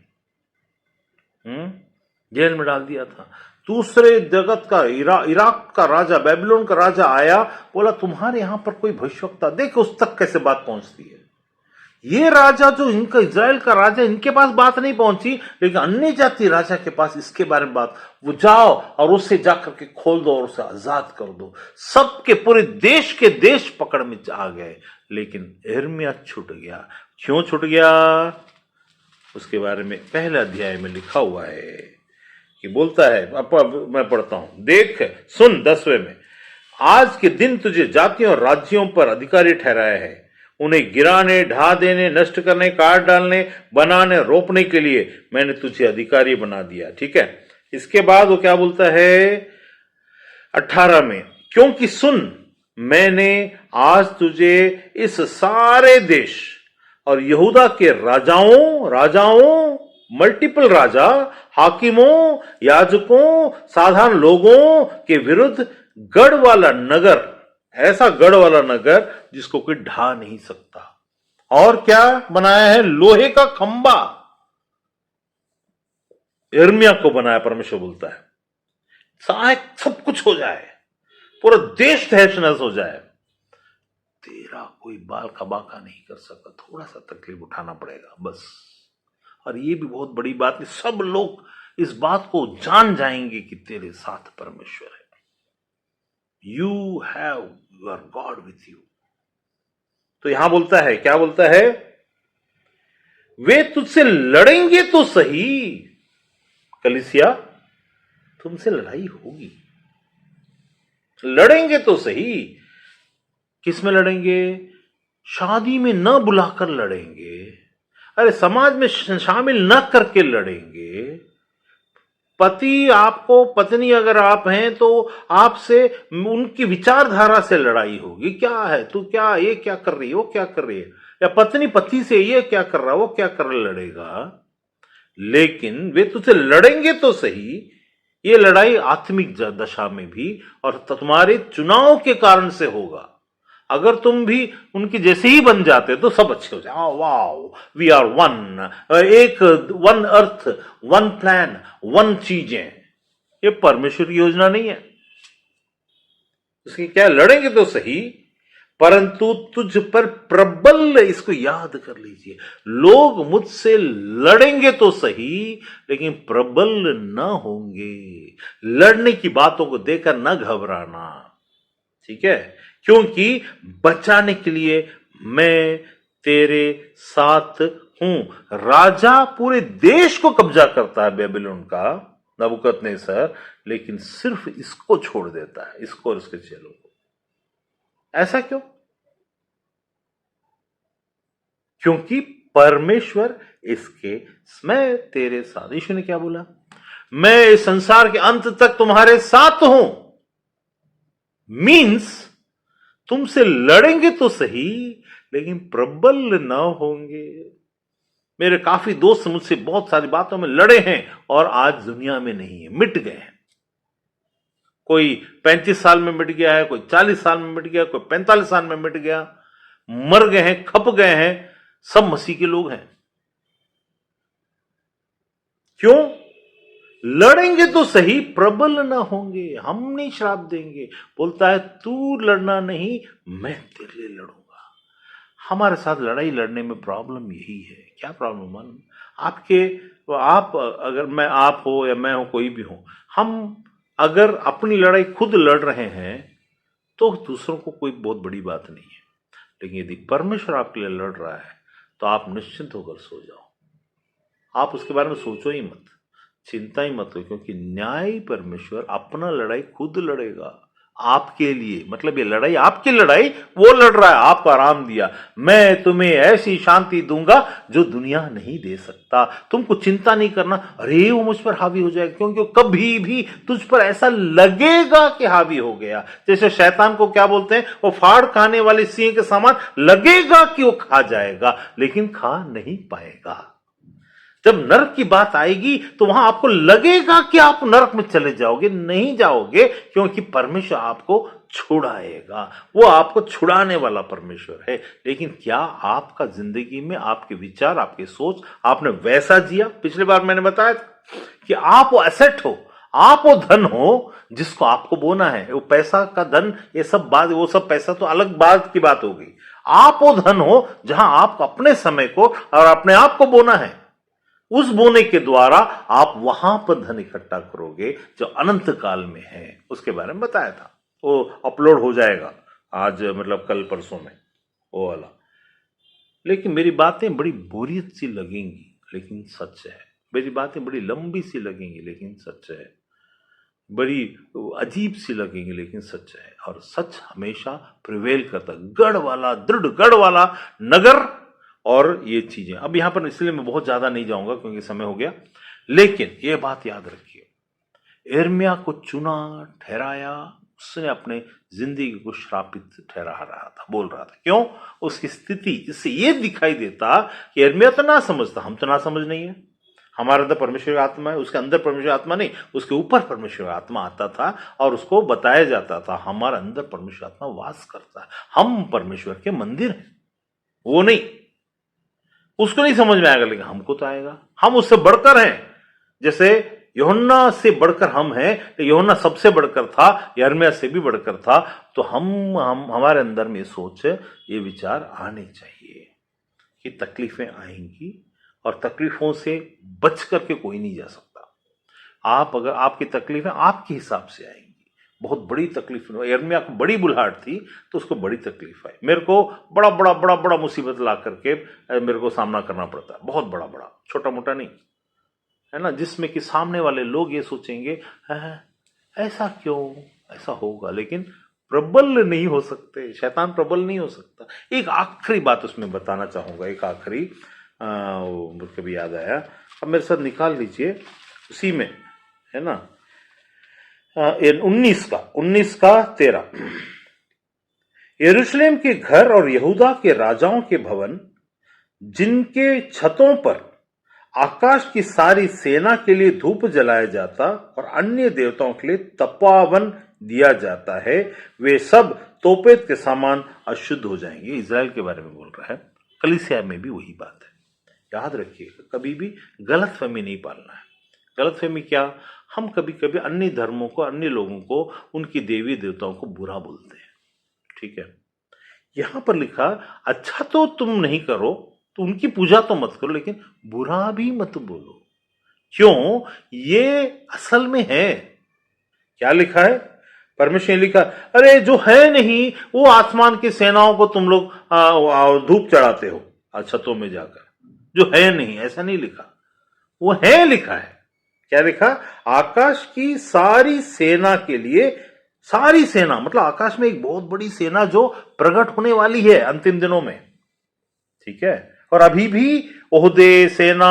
जेल में डाल दिया था। दूसरे जगत का इराक का राजा, बेबीलोन का राजा आया, बोला तुम्हारे यहां पर कोई भविष्यवक्ता, देख उस तक कैसे बात पहुंचती है। ये राजा जो इनका इजराइल का राजा, इनके पास बात नहीं पहुंची, लेकिन अन्य जाति राजा के पास इसके बारे में बात, वो जाओ और उससे जाकर के खोल दो और उसे आजाद कर दो। सबके पूरे देश के देश पकड़ में आ गए, लेकिन यिर्मयाह छूट गया। क्यों छूट गया? उसके बारे में पहले अध्याय में लिखा हुआ है कि बोलता है, अब मैं पढ़ता हूं, देख सुन 10वें में, आज के दिन तुझे जातियों और राज्यों पर अधिकारी ठहराया है, उन्हें गिराने, ढा देने, नष्ट करने, काट डालने, बनाने, रोपने के लिए मैंने तुझे अधिकारी बना दिया। ठीक है, इसके बाद वो क्या बोलता है 18 में, क्योंकि सुन मैंने आज तुझे इस सारे देश और यहूदा के राजाओं मल्टीपल राजा, हाकिमों, याजकों, साधारण लोगों के विरुद्ध गढ़ वाला नगर, ऐसा गढ़ वाला नगर जिसको कोई ढा नहीं सकता। और क्या बनाया है? लोहे का खंबा यिर्मयाह को बनाया। परमेश्वर बोलता है चाहे सब कुछ हो जाए, पूरा देश तहस नहस हो जाए, तेरा कोई बाल का बाका नहीं कर सकता। थोड़ा सा तकलीफ उठाना पड़ेगा बस। और ये भी बहुत बड़ी बात है, सब लोग इस बात को जान जाएंगे कि तेरे साथ परमेश्वर है। You have your God with you. तो यहां बोलता है, क्या बोलता है? वे तुझसे लड़ेंगे तो सही। कलीसिया, तुमसे लड़ाई होगी, लड़ेंगे तो सही। किस में लड़ेंगे? शादी में न बुलाकर लड़ेंगे, अरे समाज में शामिल न करके लड़ेंगे। पति आपको, पत्नी अगर आप हैं तो आपसे उनकी विचारधारा से लड़ाई होगी। क्या है तू, क्या ये क्या कर रही है, वो क्या कर रही है, या पत्नी पति से ये क्या कर रहा है, वो क्या कर लड़ेगा। लेकिन वे तुझसे लड़ेंगे तो सही। ये लड़ाई आत्मिक दशा में भी और तुम्हारे चुनाव के कारण से होगा। अगर तुम भी उनके जैसे ही बन जाते तो सब अच्छे हो जाए। वाह, वी आर वन, एक one earth, one plan, one चीजें। ये परमेश्वर की योजना नहीं है। उसकी क्या, लड़ेंगे तो सही परंतु तुझ पर प्रबल, इसको याद कर लीजिए, लोग मुझसे लड़ेंगे तो सही लेकिन प्रबल न होंगे। लड़ने की बातों को देखकर न घबराना, ठीक है, क्योंकि बचाने के लिए मैं तेरे साथ हूं। राजा पूरे देश को कब्जा करता है बेबीलोन का, नबूकदनेस्सर, लेकिन सिर्फ इसको छोड़ देता है, इसको और इसके चेलों को। ऐसा क्यों? क्योंकि परमेश्वर इसके, मैं तेरे साथ, यीशु ने क्या बोला? मैं इस संसार के अंत तक तुम्हारे साथ हूं। मीन्स तुमसे लड़ेंगे तो सही लेकिन प्रबल न होंगे। मेरे काफी दोस्त मुझसे बहुत सारी बातों में लड़े हैं और आज दुनिया में नहीं है, मिट गए हैं। कोई 35 साल में मिट गया है, कोई 40 साल में मिट गया, कोई 45 साल में मिट गया, मर गए हैं, खप गए हैं। सब मसीह के लोग हैं। क्यों? लड़ेंगे तो सही, प्रबल ना होंगे। हम नहीं श्राप देंगे। बोलता है तू लड़ना नहीं, मैं तेरे लिए लड़ूंगा। हमारे साथ लड़ाई लड़ने में प्रॉब्लम यही है। क्या प्रॉब्लम? मन आपके, आप अगर मैं, आप हो या मैं हो, कोई भी हो, हम अगर अपनी लड़ाई खुद लड़ रहे हैं तो दूसरों को कोई बहुत बड़ी बात नहीं है। लेकिन यदि परमेश्वर आपके लिए लड़ रहा है तो आप निश्चिंत होकर सो जाओ। आप उसके बारे में सोचो ही मत, चिंता ही मत हो, क्योंकि न्यायी परमेश्वर अपना लड़ाई खुद लड़ेगा आपके लिए। मतलब ये लड़ाई आपकी लड़ाई, वो लड़ रहा है, आपको आराम दिया। मैं तुम्हें ऐसी शांति दूंगा जो दुनिया नहीं दे सकता। तुमको चिंता नहीं करना, अरे वो मुझ पर हावी हो जाएगा, क्योंकि कभी भी तुझ पर ऐसा लगेगा कि हावी हो गया। जैसे शैतान को क्या बोलते हैं, वो फाड़ खाने वाले सिंह के समान लगेगा कि वो खा जाएगा लेकिन खा नहीं पाएगा। जब नरक की बात आएगी तो वहां आपको लगेगा कि आप नरक में चले जाओगे, नहीं जाओगे, क्योंकि परमेश्वर आपको छुड़ाएगा। वो आपको छुड़ाने वाला परमेश्वर है। लेकिन क्या आपका जिंदगी में आपके विचार, आपकी सोच, आपने वैसा जिया? पिछली बार मैंने बताया था कि आप वो एसेट हो, आप वो धन हो जिसको आपको बोना है। वो पैसा का धन, ये सब बात, वो सब पैसा तो अलग बात की बात हो गई। आप वो धन हो जहां आप अपने समय को और अपने आप को बोना है। उस बोने के द्वारा आप वहां पर धन इकट्ठा करोगे जो अनंत काल में है। उसके बारे में बताया था, वो अपलोड हो जाएगा आज, मतलब कल परसों में, वो वाला। लेकिन मेरी बातें बड़ी बोरियत सी लगेंगी लेकिन सच है। मेरी बातें बड़ी लंबी सी लगेंगी लेकिन सच है। बड़ी अजीब सी लगेंगी लेकिन सच है। और सच हमेशा प्रिवेल करता। गढ़ वाला, दृढ़ गढ़ वाला नगर और ये चीजें। अब यहां पर इसलिए मैं बहुत ज्यादा नहीं जाऊंगा क्योंकि समय हो गया। लेकिन ये बात याद रखिए, यिर्मयाह को चुना, ठहराया, उसने अपने जिंदगी को श्रापित ठहरा रहा था, बोल रहा था। क्यों? उसकी स्थिति, इससे ये दिखाई देता कि यिर्मयाह तो ना समझता, हम तो ना समझ नहीं है। हमारे अंदर परमेश्वर की आत्मा है, उसके अंदर परमेश्वर आत्मा नहीं, उसके ऊपर परमेश्वर आत्मा आता था और उसको बताया जाता था हमारे अंदर परमेश्वर आत्मा वास करता है, हम परमेश्वर के मंदिर हैं। वो नहीं, उसको नहीं समझ में आएगा, लेकिन हमको तो आएगा। हम उससे बढ़कर हैं। जैसे यूहन्ना से बढ़कर हम हैं, तो यूहन्ना सबसे बढ़कर था, यिर्मयाह से भी बढ़कर था। तो हम हमारे अंदर में सोच, ये विचार आने चाहिए कि तकलीफें आएंगी और तकलीफों से बच करके कोई नहीं जा सकता। आप अगर आपकी तकलीफें आपके हिसाब से आएंगी। बहुत बड़ी तकलीफ, यिर्मयाह को बड़ी बुलाहट थी तो उसको बड़ी तकलीफ आई। मेरे को बड़ा बड़ा बड़ा बड़ा मुसीबत ला करके मेरे को सामना करना पड़ता है, बहुत बड़ा बड़ा, छोटा मोटा नहीं, है ना, जिसमें कि सामने वाले लोग ये सोचेंगे ऐसा क्यों, ऐसा होगा, लेकिन प्रबल नहीं हो सकते, शैतान प्रबल नहीं हो सकता। एक आखिरी बात उसमें बताना चाहूंगा, एक आखिरी मुझे भी याद आया, अब मेरे साथ निकाल लीजिए उसी में, है ना, 19 का 13। यरूशलेम के घर और यहूदा के राजाओं के भवन, जिनके छतों पर आकाश की सारी सेना के लिए धूप जलाया जाता और अन्य देवताओं के लिए तपावन दिया जाता है, वे सब तोपेत के समान अशुद्ध हो जाएंगे। इज़राइल के बारे में बोल रहा है, कलीसिया में भी वही बात है। याद रखिएगा, कभी भी गलतफहमी नहीं पालना है। गलतफहमी क्या, हम कभी कभी अन्य धर्मों को, अन्य लोगों को, उनकी देवी देवताओं को बुरा बोलते हैं, ठीक है। यहां पर लिखा अच्छा तो तुम नहीं करो, तो उनकी पूजा तो मत करो, लेकिन बुरा भी मत बोलो। क्यों, ये असल में है। क्या लिखा है, परमेश्वर ने लिखा, अरे जो है नहीं वो आसमान की सेनाओं को तुम लोग धूप चढ़ाते हो छतों में जाकर, जो है नहीं, ऐसा नहीं लिखा, वो है लिखा है। क्या लिखा, आकाश की सारी सेना के लिए, सारी सेना मतलब आकाश में एक बहुत बड़ी सेना जो प्रकट होने वाली है अंतिम दिनों में, ठीक है। और अभी भी ओहदे, सेना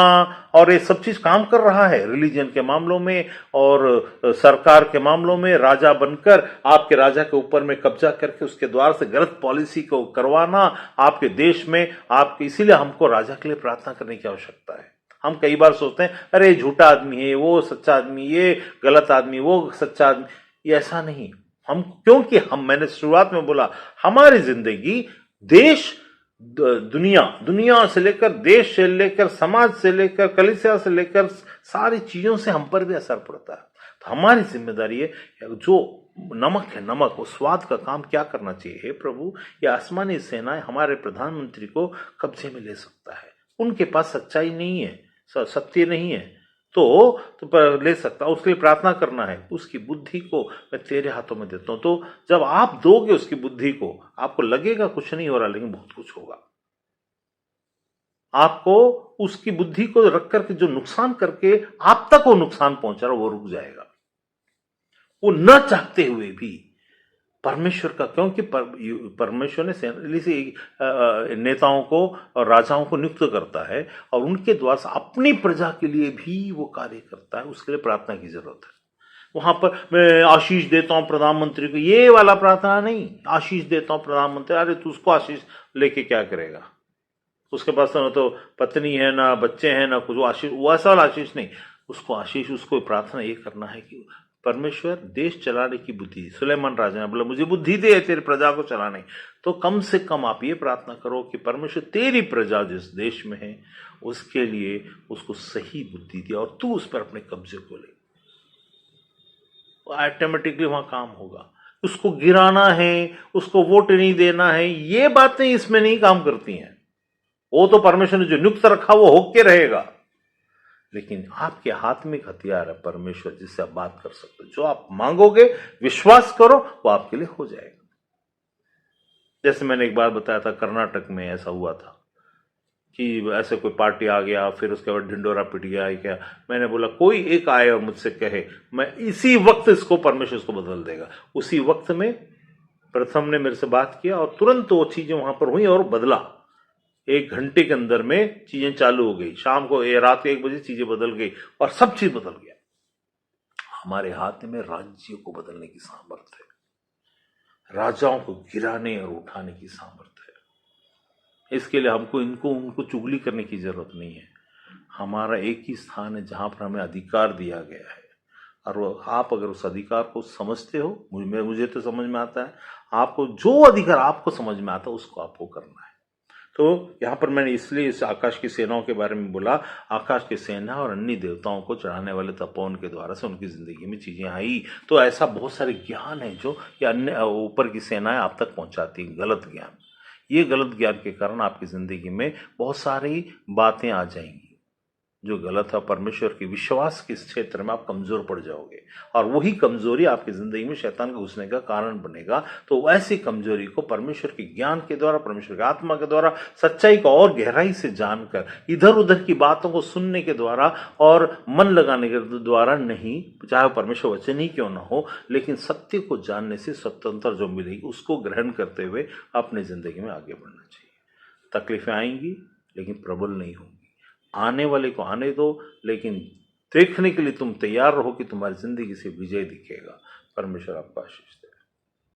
और ये सब चीज काम कर रहा है, रिलीजन के मामलों में और सरकार के मामलों में, राजा बनकर आपके राजा के ऊपर में कब्जा करके उसके द्वार से गलत पॉलिसी को करवाना आपके देश में, आपके, इसीलिए हमको राजा के लिए प्रार्थना करने की आवश्यकता है। हम कई बार सोचते हैं अरे झूठा आदमी है वो, सच्चा आदमी ये, गलत आदमी वो, सच्चा आदमी ये, ऐसा नहीं। हम, क्योंकि मैंने शुरुआत में बोला, हमारी जिंदगी देश, दुनिया से लेकर, देश से लेकर, समाज से लेकर, कलीसिया से लेकर, सारी चीजों से हम पर भी असर पड़ता है। तो हमारी जिम्मेदारी है, जो नमक है, नमक, वो स्वाद का काम क्या करना चाहिए। हे प्रभु, ये आसमानी सेनाएं हमारे प्रधानमंत्री को कब्जे में ले सकता है, उनके पास सच्चाई नहीं है, सत्य नहीं है, तो ले सकता, उसके लिए प्रार्थना करना है, उसकी बुद्धि को मैं तेरे हाथों में देता हूं। तो जब आप दोगे उसकी बुद्धि को, आपको लगेगा कुछ नहीं हो रहा, लेकिन बहुत कुछ होगा। आपको उसकी बुद्धि को रख करके जो नुकसान करके आप तक वो नुकसान पहुंचा रहा, वो रुक जाएगा। वो न चाहते हुए भी परमेश्वर का, क्योंकि परमेश्वर ने नेताओं को और राजाओं को नियुक्त करता है और उनके द्वारा से अपनी प्रजा के लिए भी वो कार्य करता है, उसके लिए प्रार्थना की जरूरत है। वहां पर मैं आशीष देता हूं प्रधानमंत्री को, ये वाला प्रार्थना नहीं, आशीष देता हूं प्रधानमंत्री, अरे तू उसको आशीष लेके क्या करेगा, उसके पास ना तो पत्नी है, ना बच्चे हैं, ना कुछ, आशीष वैसा वाला आशीष नहीं, उसको आशीष, उसको प्रार्थना ये करना है कि परमेश्वर देश चलाने की बुद्धि, सुलेमान राजा ने बोला मुझे बुद्धि दे तेरी प्रजा को चलाने, तो कम से कम आप ये प्रार्थना करो कि परमेश्वर तेरी प्रजा जिस देश में है उसके लिए उसको सही बुद्धि दे और तू उस पर अपने कब्जे को ले, ऑटोमेटिकली वहां काम होगा। उसको गिराना है, उसको वोट नहीं देना है, ये बातें इसमें नहीं काम करती हैं। वो तो परमेश्वर ने जो नियुक्त रखा वो होके रहेगा, लेकिन आपके हाथ में एक हथियार है परमेश्वर, जिससे आप बात कर सकते हो। जो आप मांगोगे, विश्वास करो, वो आपके लिए हो जाएगा। जैसे मैंने एक बार बताया था, कर्नाटक में ऐसा हुआ था कि ऐसे कोई पार्टी आ गया, फिर उसके बाद ढिंडोरा पिट गया क्या, मैंने बोला कोई एक आए और मुझसे कहे मैं इसी वक्त इसको, परमेश्वर इसको बदल देगा। उसी वक्त में प्रथम ने मेरे से बात किया और तुरंत वो चीजें वहां पर हुई और बदला। 1 घंटे के अंदर में चीजें चालू हो गई, शाम को रात के 1 बजे चीजें बदल गई और सब चीज बदल गया। हमारे हाथ में राज्यों को बदलने की सामर्थ्य है, राजाओं को गिराने और उठाने की सामर्थ्य है। इसके लिए हमको उनको चुगली करने की जरूरत नहीं है। हमारा एक ही स्थान है जहां पर हमें अधिकार दिया गया है, और आप अगर उस अधिकार को समझते हो, मुझे तो समझ में आता है, आपको जो अधिकार आपको समझ में आता है उसको आपको करना है। तो यहां पर मैंने इसलिए इस आकाश की सेनाओं के बारे में बोला, आकाश की सेना और अन्य देवताओं को चढ़ाने वाले तपोवन के द्वारा से उनकी जिंदगी में चीजें आई। तो ऐसा बहुत सारे ज्ञान है जो ये अन्य ऊपर की सेनाएं आप तक पहुंचाती, गलत ज्ञान। ये गलत ज्ञान के कारण आपकी जिंदगी में बहुत सारी बातें आ जाएंगी जो गलत है, परमेश्वर के विश्वास के इस क्षेत्र में आप कमजोर पड़ जाओगे और वही कमजोरी आपकी जिंदगी में शैतान के घुसने का कारण बनेगा। तो वैसी कमजोरी को परमेश्वर के ज्ञान के द्वारा, परमेश्वर की आत्मा के द्वारा, सच्चाई को और गहराई से जानकर, इधर उधर की बातों को सुनने के द्वारा और मन लगाने के द्वारा नहीं, चाहे परमेश्वर वचन ही क्यों ना हो, लेकिन सत्य को जानने से स्वतंत्रता जो मिलेगी उसको ग्रहण करते हुए अपनी जिंदगी में आगे बढ़ना चाहिए। तकलीफें आएंगी लेकिन प्रबल नहीं होंगी। आने वाले को आने दो, लेकिन देखने के लिए तुम तैयार रहो कि तुम्हारी जिंदगी से विजय दिखेगा। परमेश्वर आपको आशीष दे।